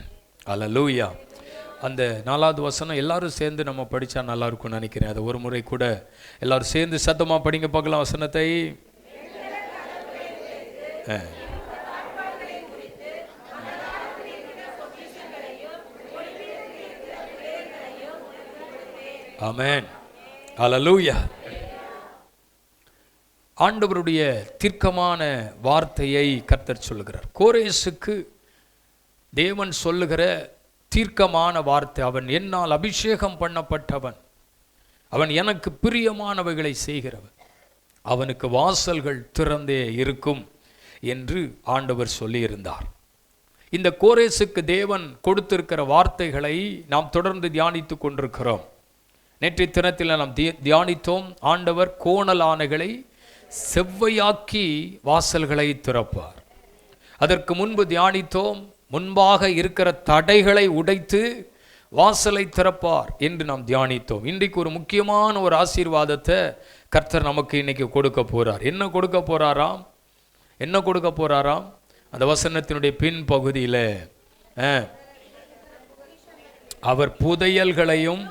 Speaker 1: அல்லேலூயா. அந்த 4வது வசனம் எல்லாரும் சேர்ந்து நம்ம படித்தா நல்லா இருக்கும்னு நினைக்கிறேன். அதை ஒரு முறை கூட எல்லாரும் சேர்ந்து சத்தமாக படிங்க பார்க்கலாம் வசனத்தை. ஆமென். அல்லேலூயா. ஆண்டவருடைய தீர்க்கமான வார்த்தையை கர்த்தர் சொல்லுகிறார். கோரேசுக்கு தேவன் சொல்லுகிற தீர்க்கமான வார்த்தை, அவன் என்னால் அபிஷேகம் பண்ணப்பட்டவன், அவன் எனக்கு பிரியமானவைகளை செய்கிறவன், அவனுக்கு வாசல்கள் திறந்தே இருக்கும் என்று ஆண்டவர் சொல்லியிருந்தார். இந்த கோரேசுக்கு தேவன் கொடுத்திருக்கிற வார்த்தைகளை நாம் தொடர்ந்து தியானித்து கொண்டிருக்கிறோம். நேற்றைய தினத்தில் நாம் தியானித்தோம், ஆண்டவர் கோணல் ஆணைகளை செவ்வையாக்கி வாசல்களை திறப்பார். அதற்கு முன்பு தியானித்தோம், முன்பாக இருக்கிற தடைகளை உடைத்து வாசலை திறப்பார் என்று நாம் தியானித்தோம். இன்றைக்கு ஒரு முக்கியமான ஒரு ஆசீர்வாதத்தை கர்த்தர் நமக்கு இன்னைக்கு கொடுக்க போறார். என்ன கொடுக்க போறாராம்? என்ன கொடுக்க போறாராம்? அந்த வசனத்தினுடைய பின் பகுதியில் அவர் புதையல்களையும்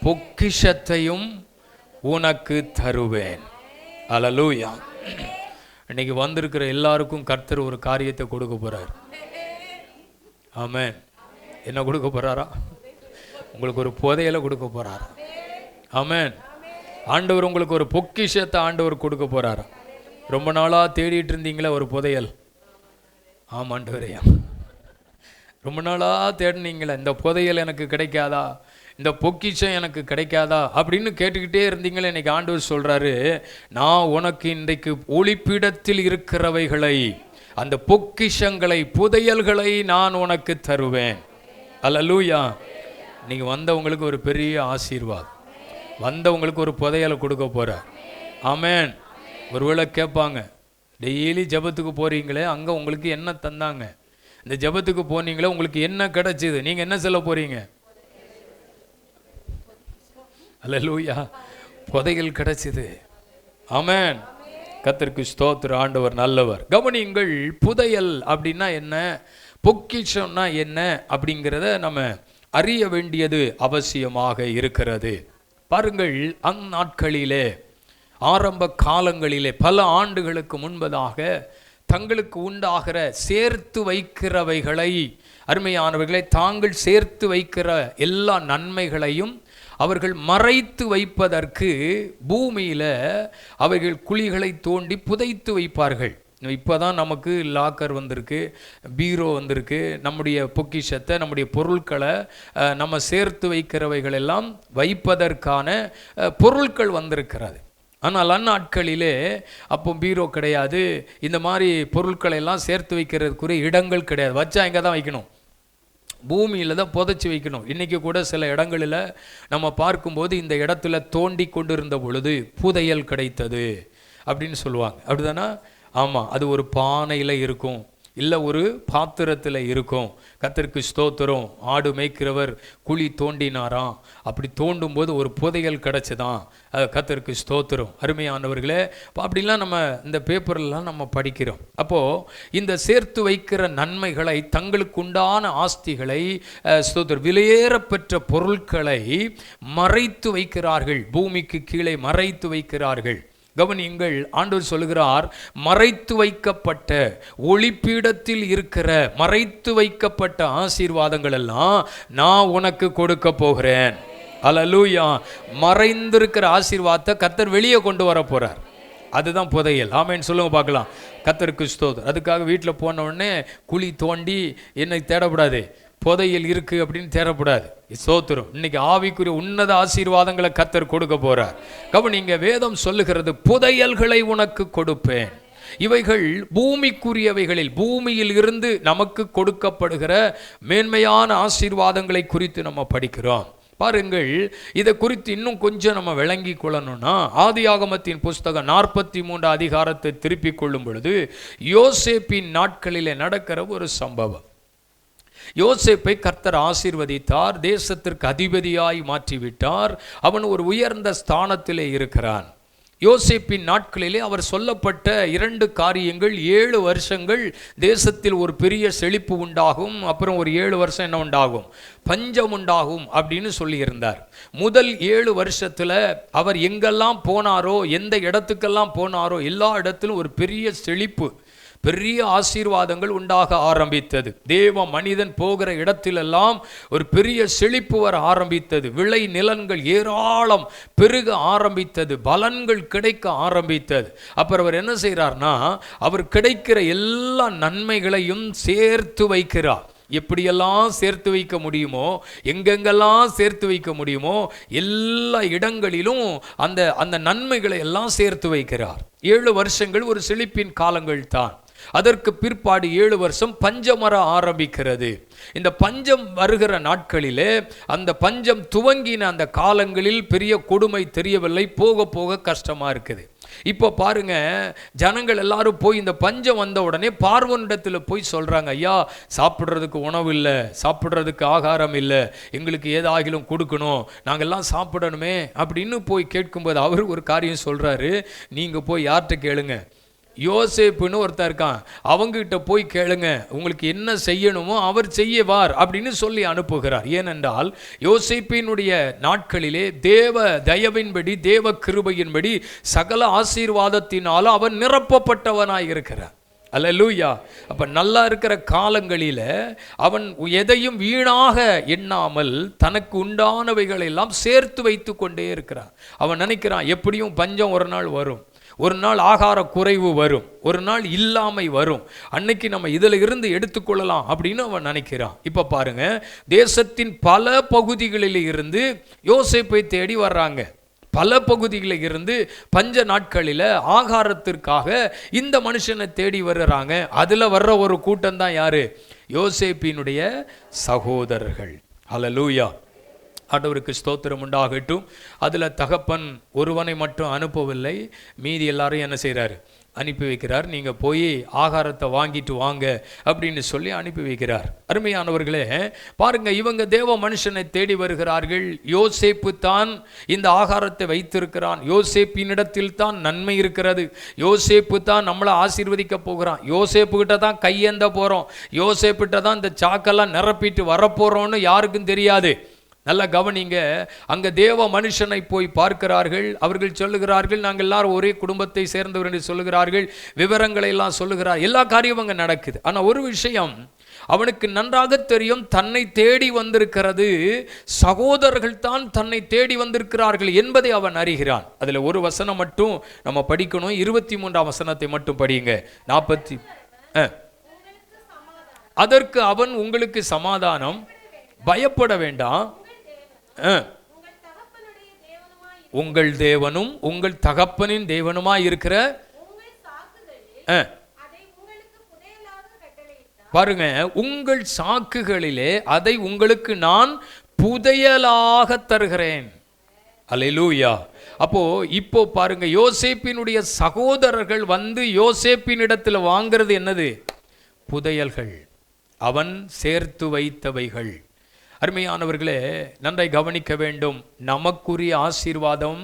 Speaker 1: பொக்கிஷத்தையும் உனக்கு தருவேன். அல்லேலூயா. இன்னைக்கு வந்திருக்கிற எல்லாருக்கும் கர்த்தர் ஒரு காரியத்தை கொடுக்க போறார். ஆமென். என்ன கொடுக்க போறாரா? உங்களுக்கு ஒரு புதையலை கொடுக்க போறாரா? ஆமென். ஆண்டவர் உங்களுக்கு ஒரு பொக்கிஷத்தை ஆண்டவர் கொடுக்க போறாரா? ரொம்ப நாளா தேடிட்டு இருந்தீங்களே ஒரு புதையல். ஆமாம் ஆண்டவரையா, ரொம்ப நாளா தேடினீங்களே, இந்த புதையல் எனக்கு கிடைக்காதா, இந்த பொக்கிஷம் எனக்கு கிடைக்காதா அப்படின்னு கேட்டுக்கிட்டே இருந்தீங்களே. இன்னைக்கு ஆண்டவர் சொல்றாரு, நான் உனக்கு இன்றைக்கு ஒளிப்பிடத்தில் இருக்கிறவைகளை, அந்த பொக்கிஷங்களை, புதையல்களை நான் உனக்கு தருவேன். அல்லேலூயா. நீங்க வந்தவங்களுக்கு ஒரு பெரிய ஆசீர்வாதம், வந்தவங்களுக்கு ஒரு புதையலை கொடுக்க போறார். ஆமென். ஒருவேளை கேட்பாங்க, டெய்லி ஜெபத்துக்கு போறீங்களே, அங்க உங்களுக்கு என்ன தந்தாங்க? இந்த ஜெபத்துக்கு போனீங்களே, உங்களுக்கு என்ன கிடைச்சது? நீங்க என்ன சொல்ல போறீங்க? அல்லேலூயா. புதையல் கிடைச்சது. ஆமென். கர்த்தருக்கு ஸ்தோத்திரம். ஆண்டவர் நல்லவர். கவனியுங்கள், புதையல் அப்படின்னா என்ன, பொக்கிஷம்னா என்ன அப்படிங்கிறத நம்ம அறிய வேண்டியது அவசியமாக இருக்கிறது. பாருங்கள், அந்நாட்களிலே, ஆரம்ப காலங்களிலே, பல ஆண்டுகளுக்கு முன்பதாக தங்களுக்கு உண்டாகிற சேர்த்து வைக்கிறவைகளை, அருமையானவைகளை, தாங்கள் சேர்த்து வைக்கிற எல்லா நன்மைகளையும் அவர்கள் மறைத்து வைப்பதற்கு பூமியில் அவர்கள் குழிகளை தோண்டி புதைத்து வைப்பார்கள். இப்போ தான் நமக்கு லாக்கர் வந்திருக்கு, பீரோ வந்திருக்கு. நம்முடைய பொக்கிஷத்தை, நம்முடைய பொருட்களை நம்ம சேர்த்து வைக்கிறவைகள் எல்லாம் வைப்பதற்கான பொருட்கள் வந்திருக்கிறது. ஆனால் அந்நாட்களிலே அப்போ பீரோ கிடையாது, இந்த மாதிரி பொருட்களை எல்லாம் சேர்த்து வைக்கிறதுக்குரிய இடங்கள் கிடையாது. வச்சா இங்கே தான் வைக்கணும், பூமியில் தான் புதைச்சி வைக்கணும். இன்றைக்கி கூட சில இடங்களில் நம்ம பார்க்கும்போது இந்த இடத்துல தோண்டி கொண்டிருந்த பொழுது புதையல் கிடைத்தது அப்படின்னு சொல்லுவாங்க. அப்படிதானா? ஆமாம். அது ஒரு பானையில் இருக்கும், இல்லை ஒரு பாத்திரத்தில் இருக்கும். கர்த்தருக்கு ஸ்தோத்திரம். ஆடு மேய்க்கிறவர் குழி தோண்டினாராம், அப்படி தோண்டும் போது ஒரு புதையல் கிடச்சிதான். கர்த்தருக்கு ஸ்தோத்திரம். அருமையானவர்களே, அப்படிலாம் நம்ம இந்த பேப்பர்லாம் நம்ம படிக்கிறோம். அப்போது இந்த சேர்த்து வைக்கிற நன்மைகளை, தங்களுக்கு உண்டான ஆஸ்திகளை, ஸ்தோத்திரம், விலையேறப்பெற்ற பொருட்களை மறைத்து வைக்கிறார்கள், பூமிக்கு கீழே மறைத்து வைக்கிறார்கள். கவனியுங்கள், ஆண்டவர் சொல்லுகிறார், மறைத்து வைக்கப்பட்ட ஒளிப்பீடத்தில் இருக்கிற மறைத்து வைக்கப்பட்ட ஆசீர்வாதங்கள் எல்லாம் நான் உனக்கு கொடுக்க போகிறேன். அல்லேலூயா. மறைந்திருக்கிற ஆசீர்வாதத்தை கர்த்தர் வெளியே கொண்டு வர போறார். அதுதான் புதையல். ஆமேன்னு சொல்லுங்க பார்க்கலாம். கர்த்தருக்கு ஸ்தோத்திரம். அதுக்காக வீட்டில் போன உடனே குழி தோண்டி என்னை தேடக்கூடாது, புதையல் இருக்கு அப்படின்னு தேடக்கூடாது. ஸ்தோத்திரம். இன்னைக்கு ஆவிக்குரிய உன்னத ஆசீர்வாதங்களை கர்த்தர் கொடுக்க போறார். கவனிங்க, வேதம் சொல்லுகிறது, புதையல்களை உனக்கு கொடுப்பேன். இவைகள் பூமிக்குரியவைகளில், பூமியில் இருந்து நமக்கு கொடுக்கப்படுகிற மேன்மையான ஆசீர்வாதங்களை குறித்து நம்ம படிக்கிறோம். பாருங்கள், இதை குறித்து இன்னும் கொஞ்சம் நம்ம விளங்கி கொள்ளணும்னா, ஆதியாகமத்தின் புஸ்தகம் 43 அதிகாரத்தை திருப்பிக் கொள்ளும் பொழுது யோசேப்பின் நாட்களிலே நடக்கிற ஒரு சம்பவம். யோசேப்பை கர்த்தர் ஆசீர்வதித்தார், தேசத்திற்கு அதிபதியாய் மாற்றிவிட்டார். அவன் ஒரு உயர்ந்த ஸ்தானத்திலே இருக்கிறான். யோசேப்பின் நாட்களிலே அவர் சொல்லப்பட்ட 2 காரியங்கள், 7 வருஷங்கள் தேசத்தில் ஒரு பெரிய செழிப்பு உண்டாகும், அப்புறம் ஒரு 7 வருஷம் என்ன உண்டாகும், பஞ்சம் உண்டாகும் அப்படின்னு சொல்லியிருந்தார். முதல் 7 வருஷத்துல அவர் எங்கெல்லாம் போனாரோ, எந்த இடத்துக்கெல்லாம் போனாரோ எல்லா இடத்திலும் ஒரு பெரிய செழிப்பு, பெரிய ஆசீர்வாதங்கள் உண்டாக ஆரம்பித்தது. தேவ மனிதன் போகிற இடத்திலெல்லாம் ஒரு பெரிய செழிப்பு வர ஆரம்பித்தது. விளை நிலங்கள் ஏராளம் பெருக ஆரம்பித்தது, பலன்கள் கிடைக்க ஆரம்பித்தது. அப்புறம் அவர் என்ன செய்கிறார்னா, அவர் கிடைக்கிற எல்லா நன்மைகளையும் சேர்த்து வைக்கிறார். எப்படியெல்லாம் சேர்த்து வைக்க முடியுமோ, எங்கெங்கெல்லாம் சேர்த்து வைக்க முடியுமோ எல்லா இடங்களிலும் அந்த நன்மைகளை எல்லாம் சேர்த்து வைக்கிறார். 7 வருஷங்கள் ஒரு செழிப்பின் காலங்கள் தான். அதற்கு பிற்பாடு 7 வருஷம் பஞ்சம் வர ஆரம்பிக்கிறது. இந்த பஞ்சம் வருகிற நாட்களிலே, அந்த பஞ்சம் துவங்கின அந்த காலங்களில் பெரிய கொடுமை தெரியவில்லை, போக போக கஷ்டமா இருக்குது. இப்போ பாருங்க, ஜனங்கள் எல்லாரும் போய் இந்த பஞ்சம் வந்த உடனே பார்வோனிடத்தில் போய் சொல்றாங்க, ஐயா சாப்பிட்றதுக்கு உணவு இல்லை, சாப்பிட்றதுக்கு ஆகாரம் இல்லை, எங்களுக்கு ஏதாகிலும் கொடுக்கணும், நாங்கள்லாம் சாப்பிடணுமே அப்படின்னு போய் கேட்கும்போது அவர் ஒரு காரியம் சொல்றாரு, நீங்க போய் யார்கிட்ட கேளுங்க, யோசேப்புன்னு ஒருத்தர் இருக்கான், அவங்ககிட்ட போய் கேளுங்க, உங்களுக்கு என்ன செய்யணுமோ அவர் செய்யவார் அப்படின்னு சொல்லி அனுப்புகிறார். ஏனென்றால் யோசேப்பினுடைய நாட்களிலே தேவ தயவின்படி, தேவ கிருபையின்படி சகல ஆசீர்வாதத்தினால அவன் நிரப்பப்பட்டவனாய் இருக்கிறார். அல்லேலூயா. அப்ப நல்லா இருக்கிற காலங்களில அவன் எதையும் வீணாக எண்ணாமல் தனக்கு உண்டானவைகளை எல்லாம் சேர்த்து வைத்து கொண்டே இருக்கிறான். அவன் நினைக்கிறான், எப்படியும் பஞ்சம் ஒரு நாள் வரும், ஒரு நாள் ஆகார குறைவு வரும், ஒரு நாள் இல்லாமை வரும், அன்னைக்கு நம்ம இதில் இருந்து எடுத்துக்கொள்ளலாம் அப்படின்னு அவன் நினைக்கிறான். இப்போ பாருங்க, தேசத்தின் பல பகுதிகளில் இருந்து யோசேப்பை தேடி வர்றாங்க. பல பகுதிகளில் இருந்து பஞ்ச நாட்களில் ஆகாரத்திற்காக இந்த மனுஷனை தேடி வருகிறாங்க. அதில் வர்ற ஒரு கூட்டம் தான் யாரு, யோசேப்பினுடைய சகோதரர்கள். அல்லேலூயா. ஆண்டவருக்கு ஸ்தோத்திரம் உண்டாகட்டும். அதில் தகப்பன் ஒருவனை மட்டும் அனுப்பவில்லை, மீதி எல்லாரும் என்ன செய்கிறாரு, அனுப்பி வைக்கிறார். நீங்கள் போய் ஆகாரத்தை வாங்கிட்டு வாங்க அப்படின்னு சொல்லி அனுப்பி வைக்கிறார். அருமையானவர்களே பாருங்க, இவங்க தேவ மனுஷனை தேடி வருகிறார்கள். யோசேப்பு தான் இந்த ஆகாரத்தை வைத்திருக்கிறான், யோசேப்பினிடத்தில் தான் நன்மை இருக்கிறது, யோசேப்பு தான் நம்மளை ஆசீர்வதிக்க போகிறான், யோசேப்புக்கிட்ட தான் கையேந்த போகிறோம், யோசேப்புகிட்ட தான் இந்த சாக்கெல்லாம் நிரப்பிட்டு வரப்போகிறோன்னு யாருக்கும் தெரியாது. நல்லா கவனிங்க, அங்கே தேவ மனுஷனை போய் பார்க்கிறார்கள். அவர்கள் சொல்லுகிறார்கள், நாங்கள் எல்லாரும் ஒரே குடும்பத்தை சேர்ந்தவர் என்று சொல்லுகிறார்கள், விவரங்களை எல்லாம் சொல்லுகிறார், எல்லா காரியமும் அங்கே நடக்குது. ஆனால் ஒரு விஷயம் அவனுக்கு நன்றாக தெரியும், தன்னை தேடி வந்திருக்கிறது சகோதரர்கள் தான் தன்னை தேடி வந்திருக்கிறார்கள் என்பதை அவன் அறிகிறான். அதில் ஒரு வசனம் மட்டும் நம்ம படிக்கணும், 23ஆம் வசனத்தை மட்டும் படியுங்க. 40 அதற்கு அவன், உங்களுக்கு சமாதானம், பயப்பட வேண்டாம், உங்கள் தேவனும் உங்கள் தகப்பனின் தேவனுமாய் இருக்கிற, பாருங்க, உங்கள் சாக்குகளிலே அதை உங்களுக்கு நான் புதையலாக தருகிறேன். அல்லேலூயா. அப்போ இப்போ பாருங்க, யோசேப்பினுடைய சகோதரர்கள் வந்து யோசேப்பின் இடத்துல வாங்கிறது என்னது, புதையல்கள், அவன் சேர்த்து வைத்தவைகள். அருமையானவர்களே நன்றாய் கவனிக்க வேண்டும். நமக்குரிய ஆசீர்வாதம்,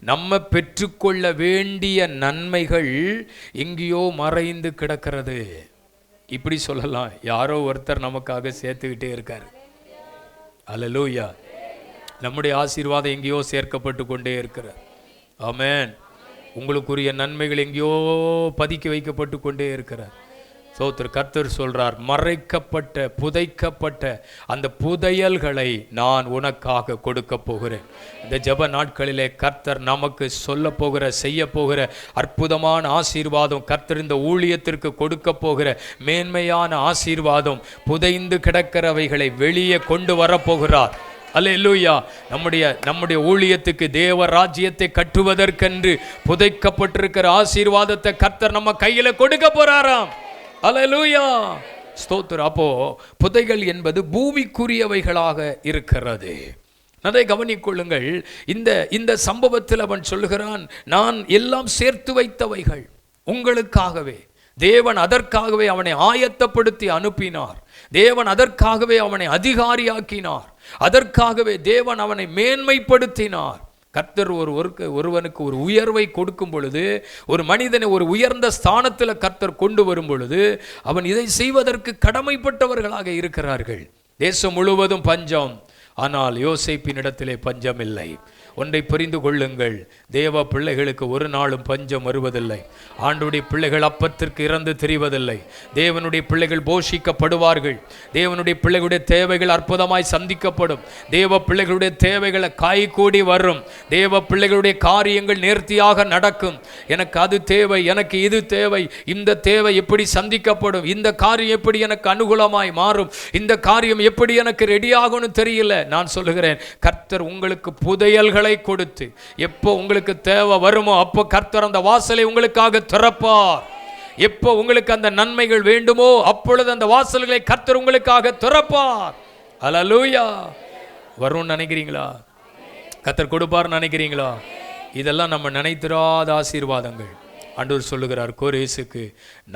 Speaker 1: நம்ம பெற்றுக்கொள்ள வேண்டிய நன்மைகள் எங்கேயோ மறைந்து கிடக்கிறது. இப்படி சொல்லலாம், யாரோ ஒருத்தர் நமக்காக சேர்த்துக்கிட்டே இருக்கார். அல்லேலூயா. நம்முடைய ஆசீர்வாதம் எங்கேயோ சேர்க்கப்பட்டு கொண்டே இருக்கிறார். ஆமென். உங்களுக்குரிய நன்மைகள் எங்கேயோ பதுக்கி வைக்கப்பட்டு கொண்டே இருக்கிறார். கர்த்தர் சொல்றார், மறைக்கப்பட்ட புதைக்கப்பட்ட அந்த புதையல்களை நான் உனக்காக கொடுக்க போகிறேன். இந்த ஜெப நாட்களிலே கர்த்தர் நமக்கு சொல்ல போகிற செய்ய போகிற அற்புதமான ஆசீர்வாதம், கர்த்தர் இந்த ஊழியத்திற்கு கொடுக்க போகிற மேன்மையான ஆசீர்வாதம், புதைந்து கிடக்கிறவைகளை வெளியே கொண்டு வரப்போகிறார். அல்லேலூயா. நம்முடைய ஊழியத்துக்கு தேவ ராஜ்யத்தை கட்டுவதற்கென்று புதைக்கப்பட்டிருக்கிற ஆசீர்வாதத்தை கர்த்தர் நம்ம கையில கொடுக்க போறாராம். அல்லேலூயா, ஸ்தோத்திரம். அப்போ புதைகள் என்பது பூமிக்குரியவைகளாக இருக்கிறது. அதை கவனிக்கொள்ளுங்கள். இந்த சம்பவத்தில் அவன் சொல்லுகிறான், நான் எல்லாம் சேர்த்து வைத்தவைகள் உங்களுக்காகவே. தேவன் அதற்காகவே அவனை ஆயத்தப்படுத்தி அனுப்பினார். தேவன் அதற்காகவே அவனை அதிகாரியாக்கினார். அதற்காகவே தேவன் அவனை மேன்மைப்படுத்தினார். கர்த்தர் ஒருவனுக்கு ஒரு உயர்வை கொடுக்கும் பொழுது, ஒரு மனிதனை ஒரு உயர்ந்த ஸ்தானத்தில் கர்த்தர் கொண்டு வரும் பொழுது, அவன் இதை செய்வதற்கு கடமைப்பட்டவர்களாக இருக்கிறார்கள். தேசம் முழுவதும் பஞ்சம், ஆனால் யோசேப்பினிடத்திலே பஞ்சம் இல்லை. ஒன்றை புரிந்து கொள்ளுங்கள், தேவ பிள்ளைகளுக்கு ஒரு நாளும் பஞ்சம் வருவதில்லை. ஆண்டுடைய பிள்ளைகள் அப்பத்திற்கு இறந்து திரிவதில்லை. தேவனுடைய பிள்ளைகள் போஷிக்கப்படுவார்கள். தேவனுடைய பிள்ளைகளுடைய தேவைகள் அற்புதமாய் சந்திக்கப்படும். தேவ பிள்ளைகளுடைய தேவைகளை காய்கூடி வரும். தேவ பிள்ளைகளுடைய காரியங்கள் நேர்த்தியாக நடக்கும். எனக்கு அது தேவை, எனக்கு இது தேவை, இந்த தேவை எப்படி சந்திக்கப்படும், இந்த காரியம் எப்படி எனக்கு அனுகூலமாய் மாறும், இந்த காரியம் எப்படி எனக்கு ரெடியாகும்னு தெரியல. நான் சொல்லுகிறேன், கர்த்தர் உங்களுக்கு புதையல்கள் கொடுத்து எப்போ உங்களுக்கு தேவை வருமோ அப்போ கர்த்தர் அந்த வாசலை உங்களுக்காக திறப்பார். எப்போ உங்களுக்கு அந்த நன்மைகள் வேண்டுமோ அப்பொழுது அந்த வாசல்களை கர்த்தர் உங்களுக்காக திறப்பார். அல்லேலூயா. வரும்னு நினைக்கிறீங்களா? கர்த்தர் கொடுப்பார்னு நினைக்கிறீங்களா? இதெல்லாம் நம்ம நினைத்திராத ஆசீர்வாதங்கள். ஆண்டவர் சொல்லுகிறார், கோரேசுக்கு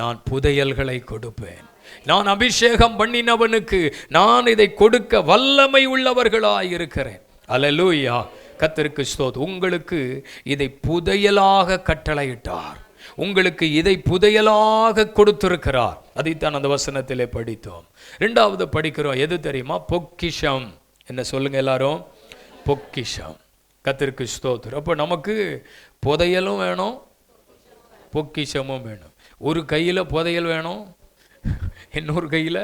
Speaker 1: நான் புதையல்களை கொடுப்பேன். நான் அபிஷேகம் பண்ணினவனுக்கு நான் இதை கொடுக்க வல்லமை உள்ளவர்களாய் இருக்கிறேன். அல்லேலூயா. கர்த்தருக்கு ஸ்தோத்திரம். உங்களுக்கு இதை புதையலாக கட்டளையிட்டார். உங்களுக்கு இதை புதையலாக கொடுத்திருக்கிறார். அதைத்தான் அந்த வசனத்திலே படித்தோம். இரண்டாவது படிக்கிறோம், எது தெரியுமா? பொக்கிஷம். என்ன சொல்லுங்க எல்லாரும்? பொக்கிஷம். கர்த்தருக்கு ஸ்தோத்திரம். அப்போ நமக்கு புதையலும் வேணும், பொக்கிஷமும் வேணும். ஒரு கையில் புதையல் வேணும், இன்னொரு கையில்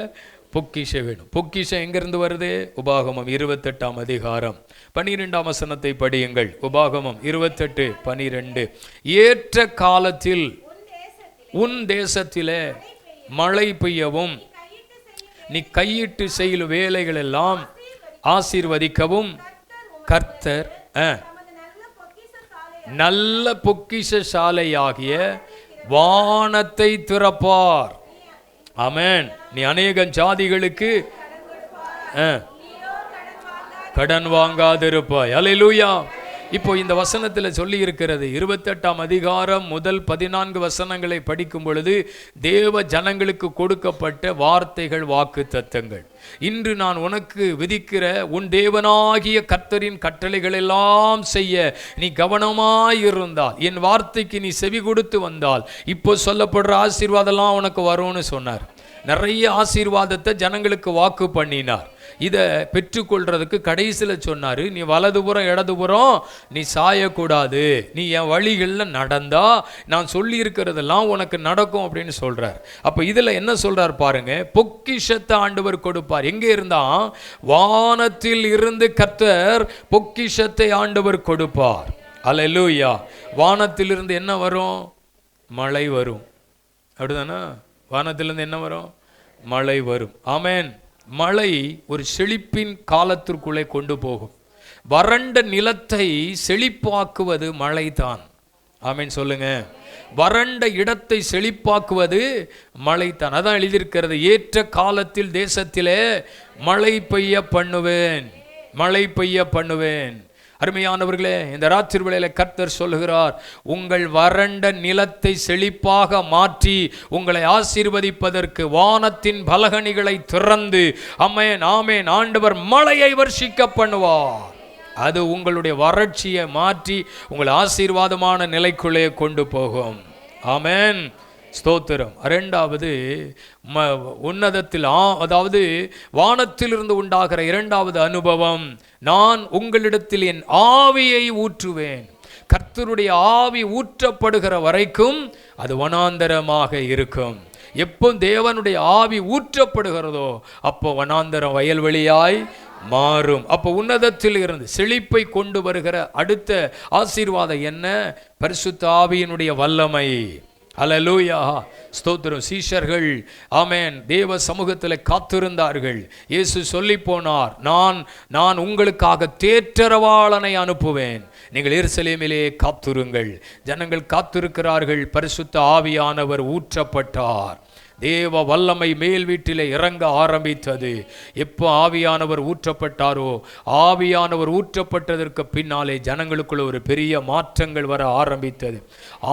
Speaker 1: பொக்கிஷம் வேணும். பொக்கிஷம் எங்கிருந்து வருது? உபாகமம் 28ஆம் அதிகாரம் 12ஆம் வசனத்தை படியுங்கள். உபாகமம் 28:12. ஏற்ற காலத்தில் உன் தேசத்திலே மழை பெய்யவும் நீ கையிட்டு செய்யும் வேலைகள் எல்லாம் ஆசீர்வதிக்கவும் கர்த்தர் நல்ல பொக்கிஷ சாலையாகிய வானத்தை திறப்பார். ஆமென். நீ அநேக ஜாதிகளுக்கு கடன் வாங்காதிருப்பாய். அல்லேலூயா. இப்போ இந்த வசனத்தில் சொல்லி இருக்கிறது, 28ஆம் அதிகாரம் முதல் 14 வசனங்களை படிக்கும் பொழுது தேவ ஜனங்களுக்கு கொடுக்கப்பட்ட வார்த்தைகள், வாக்கு தத்தங்கள். இன்று நான் உனக்கு விதிக்கிற உன் தேவனாகிய கர்த்தரின் கட்டளைகள் எல்லாம் செய்ய நீ கவனமாயிருந்தால், என் வார்த்தைக்கு நீ செவி கொடுத்து வந்தால், இப்போ சொல்லப்படுற ஆசீர்வாதம்லாம் உனக்கு வரும்னு சொன்னார். நிறைய ஆசீர்வாதத்தை ஜனங்களுக்கு வாக்கு பண்ணினார். இதை பெற்றுக்கொள்றதுக்கு கடைசியில் சொன்னார், நீ வலதுபுறம் இடதுபுறம் நீ சாயக்கூடாது, நீ என் வழிகளில் நடந்தா நான் சொல்லி இருக்கிறதெல்லாம் உனக்கு நடக்கும் அப்படின்னு சொல்றார். அப்போ இதில் என்ன சொல்றார் பாருங்க, பொக்கிஷத்தை ஆண்டவர் கொடுப்பார். எங்கே இருந்தா? வானத்தில் இருந்து கர்த்தர் பொக்கிஷத்தை ஆண்டவர் கொடுப்பார். அல்லேலூயா. வானத்திலிருந்து என்ன வரும்? மழை வரும். அப்படிதானே? வானத்திலிருந்து என்ன வரும்? மழை வரும். ஆமென். மழை ஒரு செழிப்பின் காலத்திற்குள்ளே கொண்டு போகும். வறண்ட நிலத்தை செழிப்பாக்குவது மழைதான். ஆமென் சொல்லுங்க. வறண்ட இடத்தை செழிப்பாக்குவது மழைதான். அதான் எழுதியிருக்கிறது, ஏற்ற காலத்தில் தேசத்திலே மழை பெய்ய பண்ணுவேன், மழை பெய்ய பண்ணுவேன். அருமையானவர்களே, இந்த ராத்திரி வேளையில கர்த்தர் சொல்லுகிறார், உங்கள் வறண்ட நிலத்தை செழிப்பாக மாற்றி உங்களை ஆசீர்வதிப்பதற்கு வானத்தின் பலகணிகளை திறந்து, ஆமென் ஆமென், ஆண்டவர் மழையை வர்ஷிக்க பண்ணுவார். அது உங்களுடைய வறட்சியை மாற்றி உங்களை ஆசீர்வாதமான நிலைக்குள்ளே கொண்டு போகும். ஆமென். ஸ்தோத்திரம். இரண்டாவது, உன்னதத்தில் அதாவது வானத்திலிருந்து உண்டாகிற இரண்டாவது அனுபவம், நான் உங்களிடத்தில் என் ஆவியை ஊற்றுவேன். கர்த்தருடைய ஆவி ஊற்றப்படுகிற வரைக்கும் அது வனாந்தரமாக இருக்கும். எப்போ தேவனுடைய ஆவி ஊற்றப்படுகிறதோ அப்போ வனாந்தரம் வயல்வெளியாய் மாறும். அப்போ உன்னதத்தில் இருந்து செழிப்பை கொண்டு வருகிற அடுத்த ஆசீர்வாதம் என்ன? பரிசுத்த ஆவியினுடைய வல்லமை. அல்லேலூயா, ஸ்தோத்திரம். சீஷர்கள் ஆமென் தேவ சமூகத்தில் காத்திருந்தார்கள். இயேசு சொல்லி போனார், நான் உங்களுக்காக தேற்றரவாளனை அனுப்புவேன், நீங்கள் எருசலேமிலே காத்திருங்கள். ஜனங்கள் காத்திருக்கிறார்கள். பரிசுத்த ஆவியானவர் ஊற்றப்பட்டார். தேவ வல்லமை மேல் வீட்டிலே இறங்க ஆரம்பித்தது. எப்போ ஆவியானவர் ஊற்றப்பட்டாரோ, ஆவியானவர் ஊற்றப்பட்டதற்கு பின்னாலே ஜனங்களுக்குள்ள ஒரு பெரிய மாற்றங்கள் வர ஆரம்பித்தது.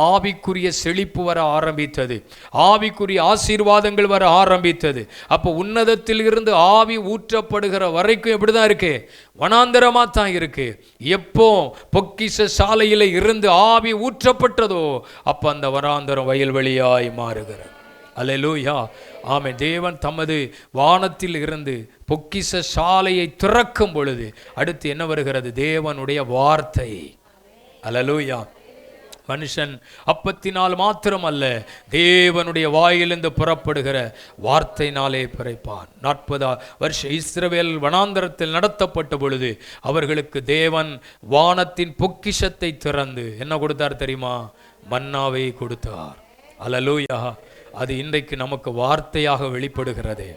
Speaker 1: ஆவிக்குரிய செழிப்பு வர ஆரம்பித்தது. ஆவிக்குரிய ஆசீர்வாதங்கள் வர ஆரம்பித்தது. அப்போ உன்னதத்தில் இருந்து ஆவி ஊற்றப்படுகிற வரைக்கும் எப்படிதான் இருக்கு? வனாந்தரமா தான் இருக்கு. எப்போ பொக்கிஷ சாலையில இருந்து ஆவி ஊற்றப்பட்டதோ அப்ப அந்த வனாந்தரம் வயல்வெளியாய் மாறுகிறது. அல்லேலூயா, ஆமென். தேவன் தமது வானத்தில் இருந்து பொக்கிஷ சாலையை திறக்கும் பொழுது அடுத்து என்ன வருகிறது? தேவனுடைய வார்த்தை. அல்லேலூயா. மனுஷன் அப்பத்தினால் மாத்திரம் அல்ல, தேவனுடைய வாயிலிருந்து புறப்படுகிற வார்த்தையினாலே பிறப்பான். 40 வருஷம் இஸ்ரவேல் வனாந்தரத்தில் நடத்தப்பட்ட பொழுது அவர்களுக்கு தேவன் வானத்தின் பொக்கிஷத்தை திறந்து என்ன கொடுத்தார் தெரியுமா? மன்னாவை கொடுத்தார். அல்லேலூயா. அது இன்றைக்கு நமக்கு வார்த்தையாக வெளிப்படுகிறது.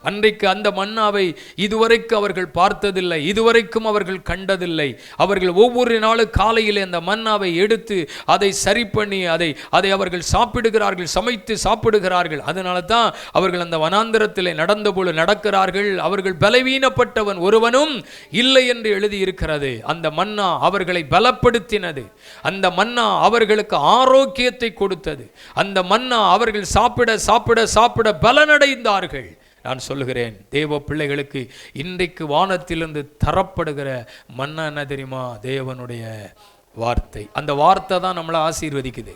Speaker 1: அன்றைக்கு அந்த மன்னாவை இதுவரைக்கும் அவர்கள் பார்த்ததில்லை, இதுவரைக்கும் அவர்கள் கண்டதில்லை. அவர்கள் ஒவ்வொரு நாளும் காலையில் அந்த மன்னாவை எடுத்து அதை சரி பண்ணி அதை அவர்கள் சாப்பிடுகிறார்கள், சமைத்து சாப்பிடுகிறார்கள். அதனால தான் அவர்கள் அந்த வனாந்திரத்தில் நடந்தபோது நடக்கிறார்கள். அவர்கள் பலவீனப்பட்டவன் ஒருவனும் இல்லை என்று எழுதியிருக்கிறது. அந்த மன்னா அவர்களை பலப்படுத்தினது. அந்த மன்னா அவர்களுக்கு ஆரோக்கியத்தை கொடுத்தது. அந்த மன்னா அவர்கள் சாப்பிட சாப்பிட சாப்பிட பலனடைந்தார்கள். நான் சொல்லுகிறேன், தேவ பிள்ளைகளுக்கு இன்றைக்கு வானத்திலிருந்து தரப்படுகிற மன்னா என்ன தெரியுமா? தேவனுடைய வார்த்தை. அந்த வார்த்தை தான் நம்மளை ஆசீர்வதிக்குது.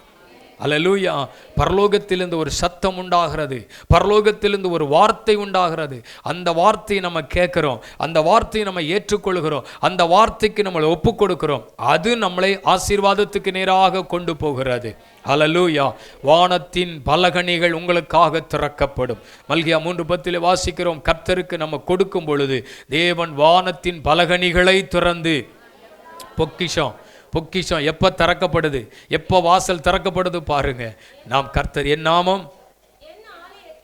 Speaker 1: அல்லேலூயா. பரலோகத்திலிருந்து ஒரு சத்தம் உண்டாகிறது, பரலோகத்திலிருந்து ஒரு வார்த்தை உண்டாகிறது. அந்த வார்த்தையை நம்ம கேட்கிறோம், அந்த வார்த்தையை நம்ம ஏற்றுக்கொள்கிறோம், அந்த வார்த்தைக்கு நம்மளை ஒப்பு கொடுக்கிறோம். அது நம்மளை ஆசீர்வாதத்துக்கு நேராக கொண்டு போகிறது. அல்லேலூயா. வானத்தின் பலகணிகள் உங்களுக்காக திறக்கப்படும். மல்கியா 3:10 வாசிக்கிறோம், கர்த்தருக்கு நம்ம கொடுக்கும் பொழுது தேவன் வானத்தின் பலகணிகளை திறந்து பொக்கிஷம் எப்போ திறக்கப்படுது, எப்போ வாசல் திறக்கப்படுது பாருங்க. நாம் கர்த்தர் என் நாமம்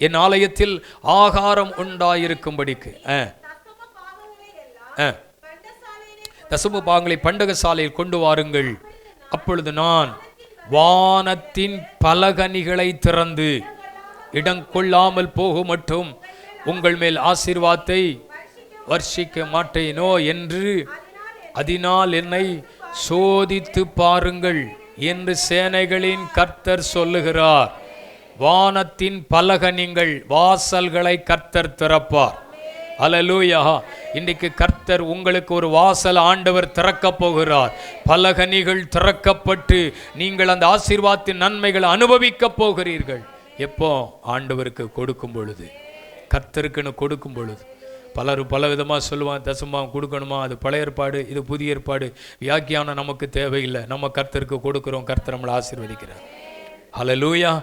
Speaker 1: என் ஆலயத்தில் ஆகாரம் உண்டாயிருக்கும்படிக்கு தசம பாகங்களை பண்டக சாலையில் கொண்டு வாருங்கள். அப்பொழுது நான் வானத்தின் பலகணிகளை திறந்து இடம் கொள்ளாமல் போகும் மட்டும் உங்கள் மேல் ஆசீர்வாதத்தை வர்ஷிக்க மாட்டேனோ என்று அதனால் என்னை சோதித்து பாருங்கள் என்று சேனைகளின் கர்த்தர் சொல்லுகிறார். வானத்தின் பலகணிகள் வாசல்களை கர்த்தர் திறப்பார். அல்லேலூயா. இன்றைக்கு கர்த்தர் உங்களுக்கு ஒரு வாசல் ஆண்டவர் திறக்க போகிறார். பலகணிகள் திறக்கப்பட்டு நீங்கள் அந்த ஆசீர்வாதத்தின் நன்மைகளை அனுபவிக்க போகிறீர்கள். எப்போ? ஆண்டவருக்கு கொடுக்கும் பொழுது, கர்த்தருக்குன்னு கொடுக்கும் பொழுது. பலரும் பல விதமாக சொல்லுவாங்க, தசமாக கொடுக்கணுமா, அது பழைய ஏற்பாடு, இது புதிய ஏற்பாடு, வியாக்கியானம் நமக்கு தேவையில்லை. நம்ம கர்த்தருக்கு கொடுக்குறோம், கர்த்தர் நம்மளை ஆசீர்வதிக்கிறார். ஹல்லேலூயா.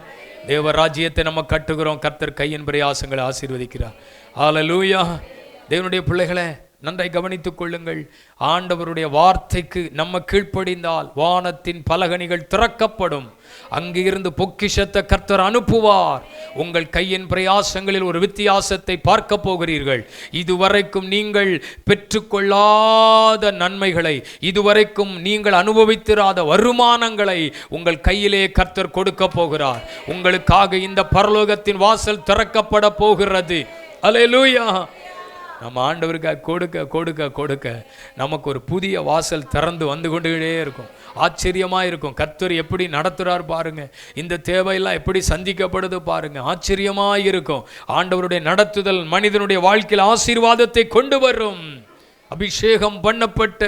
Speaker 1: தேவ ராஜ்யத்தை நம்ம கட்டுகிறோம், கர்த்தர் கையின் பிரயாசங்களை ஆசீர்வதிக்கிறார். ஹல்லேலூயா. தேவனுடைய பிள்ளைகளை நன்றாய் கவனித்துக் கொள்ளுங்கள். ஆண்டவருடைய வார்த்தைக்கு நம்ம கீழ்ப்படிந்தால் வானத்தின் பலகணிகள் திறக்கப்படும். அங்கிருந்து பொக்கிஷத்தை கர்த்தர் அனுப்புவார். உங்கள் கையின் பிரயாசங்களில் ஒரு வித்தியாசத்தை பார்க்க போகிறீர்கள். இதுவரைக்கும் நீங்கள் பெற்றுக்கொள்ளாத நன்மைகளை, இதுவரைக்கும் நீங்கள் அனுபவித்திராத வருமானங்களை உங்கள் கையிலே கர்த்தர் கொடுக்க போகிறார். உங்களுக்காக இந்த பரலோகத்தின் வாசல் திறக்கப்பட போகிறது. அல்லேலூயா. நம்ம ஆண்டவருக்காக கொடுக்க கொடுக்க கொடுக்க நமக்கு ஒரு புதிய வாசல் திறந்து வந்து கொண்டே இருக்கும். ஆச்சரியமாக இருக்கும். கர்த்தர் எப்படி நடத்துகிறார் பாருங்க, இந்த தேவையெல்லாம் எப்படி சந்திக்கப்படுது பாருங்க. ஆச்சரியமாக இருக்கும். ஆண்டவருடைய நடத்துதல் மனிதனுடைய வாழ்க்கையில் ஆசீர்வாதத்தை கொண்டு வரும். அபிஷேகம் பண்ணப்பட்ட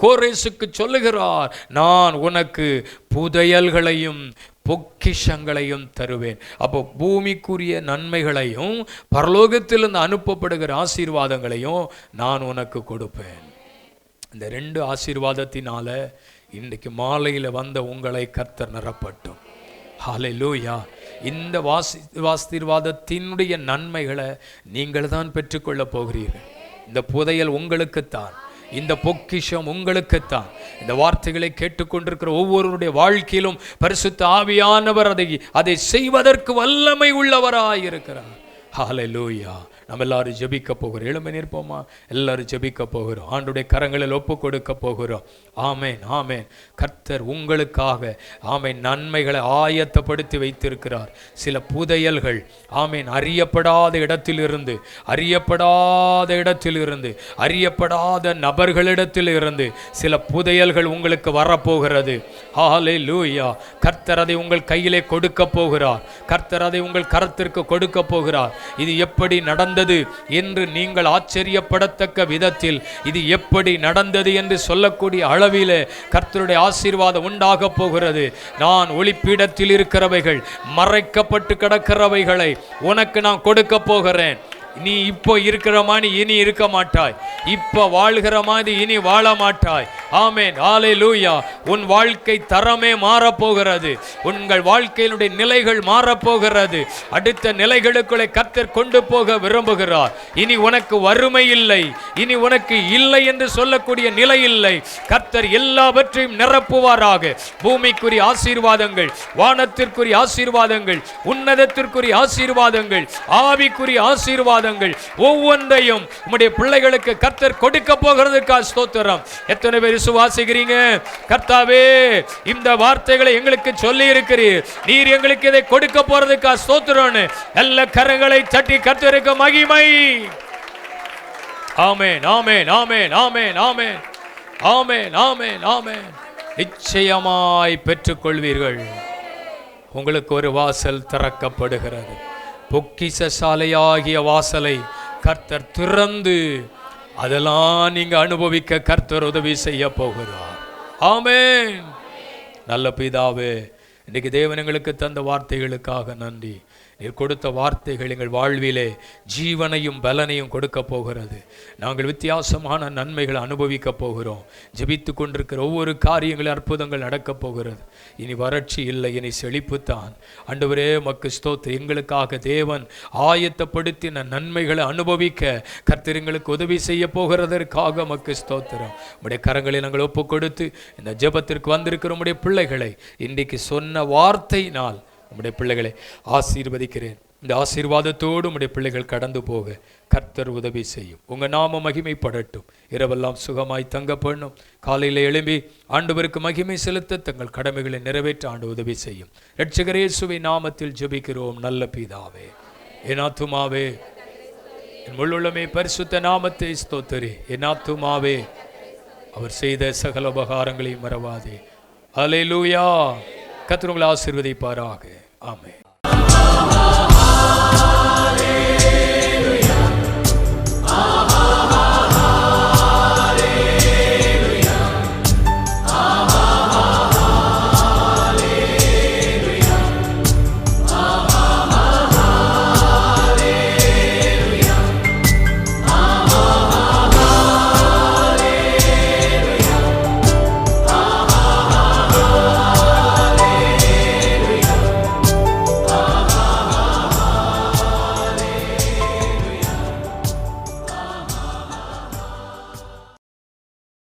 Speaker 1: கோரேசுக்கு சொல்லுகிறார், நான் உனக்கு புதையல்களையும் பொக்கிஷங்களையும் தருவேன். அப்போ பூமிக்குரிய நன்மைகளையும் பரலோகத்திலிருந்து அனுப்பப்படுகிற ஆசீர்வாதங்களையும் நான் உனக்கு கொடுப்பேன். இந்த 2 ஆசீர்வாதத்தினால இன்றைக்கு மாலையில் வந்த உங்களை கர்த்தர் நிரப்பட்டும். ஹல்லேலூயா. இந்த ஆசீர்வாதத்தினுடைய நன்மைகளை நீங்கள் தான் பெற்றுக்கொள்ள போகிறீர்கள். இந்த புதையல் உங்களுக்குத்தான், இந்த பொக்கிஷம் உங்களுக்குத்தான். இந்த வார்த்தைகளை கேட்டுக்கொண்டிருக்கிற ஒவ்வொருவருடைய வாழ்க்கையிலும் பரிசுத்த ஆவியானவர் அதை செய்வதற்கு வல்லமை உள்ளவராயிருக்கிறார். ஹல்லேலூயா. நம்ம எல்லாரும் ஜெபிக்க போகிறோம். எழும்பி நிற்போமா? எல்லாரும் ஜெபிக்க போகிறோம். ஆண்டுடைய கரங்களில் ஒப்பு கொடுக்க போகிறோம். ஆமேன், ஆமேன். கர்த்தர் உங்களுக்காக ஆமேன் நன்மைகளை ஆயத்தப்படுத்தி வைத்திருக்கிறார். சில புதையல்கள் ஆமேன் அறியப்படாத இடத்திலிருந்து அறியப்படாத நபர்களிடத்திலிருந்து சில புதையல்கள் உங்களுக்கு வரப்போகிறது. ஹல்லேலூயா. கர்த்தர் அதை உங்கள் கையிலே கொடுக்க போகிறார். கர்த்தர் அதை உங்கள் கரத்திற்கு கொடுக்க போகிறார். இது எப்படி நடந்தது என்று நீங்கள் ஆச்சரியப்படத்தக்க விதத்தில் இது எப்படி நடந்தது என்று சொல்லக்கூடிய அளவிலே கர்த்தருடைய ஆசீர்வாதம் உண்டாக போகிறது. நான் ஒளிப்பீடத்தில் இருக்கிறவைகள், மறைக்கப்பட்டு கிடக்கிறவைகளை உனக்கு நான் கொடுக்க போகிறேன். நீ இப்போ இருக்கிற மாதிரி இனி இருக்க மாட்டாய். இப்போ வாழ்கிற மாதிரி இனி வாழ மாட்டாய். ஆமென், ஹல்லேலூயா. உன் வாழ்க்கை தரமே மாறப்போகிறது. உங்கள் வாழ்க்கையினுடைய நிலைகள் மாறப்போகிறது. அடுத்த நிலைகளுக்குள்ளே கர்த்தர் கொண்டு போக விரும்புகிறார். இனி உனக்கு வறுமை இல்லை, இனி உனக்கு இல்லை என்று சொல்லக்கூடிய நிலை இல்லை. கர்த்தர் எல்லாவற்றையும் நிரப்புவாராக. பூமிக்குரிய ஆசீர்வாதங்கள், வானத்திற்குரிய ஆசீர்வாதங்கள், உன்னதத்திற்குரிய ஆசீர்வாதங்கள், ஆவிக்குரிய ஆசீர்வாதங்கள் ஒவ்வொன்றையும் உம்முடைய பிள்ளைகளுக்கு கர்த்தர் கொடுக்க போகிறதுக்காக ஸ்தோத்திரம். எத்தனை பேர் விசுவாசிக்கிறீங்க? கர்த்தாவே, இந்த வார்த்தைகளை எங்களுக்கு சொல்லி இருக்கிறீர், நீர் எங்களுக்கு இதை கொடுக்க போறதுக்காக ஸ்தோத்திரம். எல்லா கரங்களை தட்டி கர்த்தருக்கு மகிமை. ஆமென், ஆமென், ஆமென், ஆமென், ஆமென், ஆமென், ஆமென், ஆமென். நிச்சயமாய் பெற்றுக்கொள்வீர்கள். உங்களுக்கு ஒரு வாசல் திறக்கப்படுகிறது. பொக்கிஷசாலையாகிய வாசலை கர்த்தர் திறந்து அதெல்லாம் நீங்க அனுபவிக்க கர்த்தர் உதவி செய்ய போகிறார். ஆமென். நல்ல பிதாவே, இன்னைக்கு தேவன் எங்களுக்கு தந்த வார்த்தைகளுக்காக நன்றி. நீர் கொடுத்த வார்த்தைகள் எங்கள் வாழ்விலே ஜீவனையும் பலனையும் கொடுக்க போகிறது. நாங்கள் வித்தியாசமான நன்மைகளை அனுபவிக்க போகிறோம். ஜெபித்து கொண்டிருக்கிற ஒவ்வொரு காரியங்களும் அற்புதங்கள் நடக்கப் போகிறது. இனி வறட்சி இல்லை, இனி செழிப்புத்தான். ஆண்டவரே, மக்கு ஸ்தோத்திரம். எங்களுக்காக தேவன் ஆயத்தப்படுத்தின நன்மைகளை அனுபவிக்க கர்த்தர் எங்களுக்கு உதவி செய்ய போகிறதற்காக மக்கு ஸ்தோத்திரம். உம்முடைய கரங்களை நாங்கள் ஒப்பு கொடுத்து இந்த ஜெபத்திற்கு வந்திருக்கிற உம்முடைய பிள்ளைகளை இன்றைக்கு சொன்ன வார்த்தையினால் உம்முடைய பிள்ளைகளை ஆசீர்வதிக்கிறேன். இந்த ஆசீர்வாதத்தோடு உம்முடைய பிள்ளைகள் கடந்து போக கர்த்தர் உதவி செய்யும். உங்க நாம மகிமைப்படட்டும். இரவெல்லாம் சுகமாய் தங்க பண்ணும். காலையில் எழும்பி ஆண்டவருக்கு மகிமை செலுத்த தங்கள் கடமைகளை நிறைவேற்ற ஆண்டு உதவி செய்யும். இரட்சகர் இயேசுவை நாமத்தில் ஜெபிக்கிறோம் நல்ல பிதாவே. என் ஆத்துமாவே என் முழுள்ளமே பரிசுத்த நாமத்தை ஸ்தோத்திரி. என் ஆத்துமாவே அவர் செய்த சகல உபகாரங்களையும் மறவாதே. ஹல்லேலூயா. கர்த்தர் உங்களை ஆசீர்வதிப்பாராக. ஆமென்.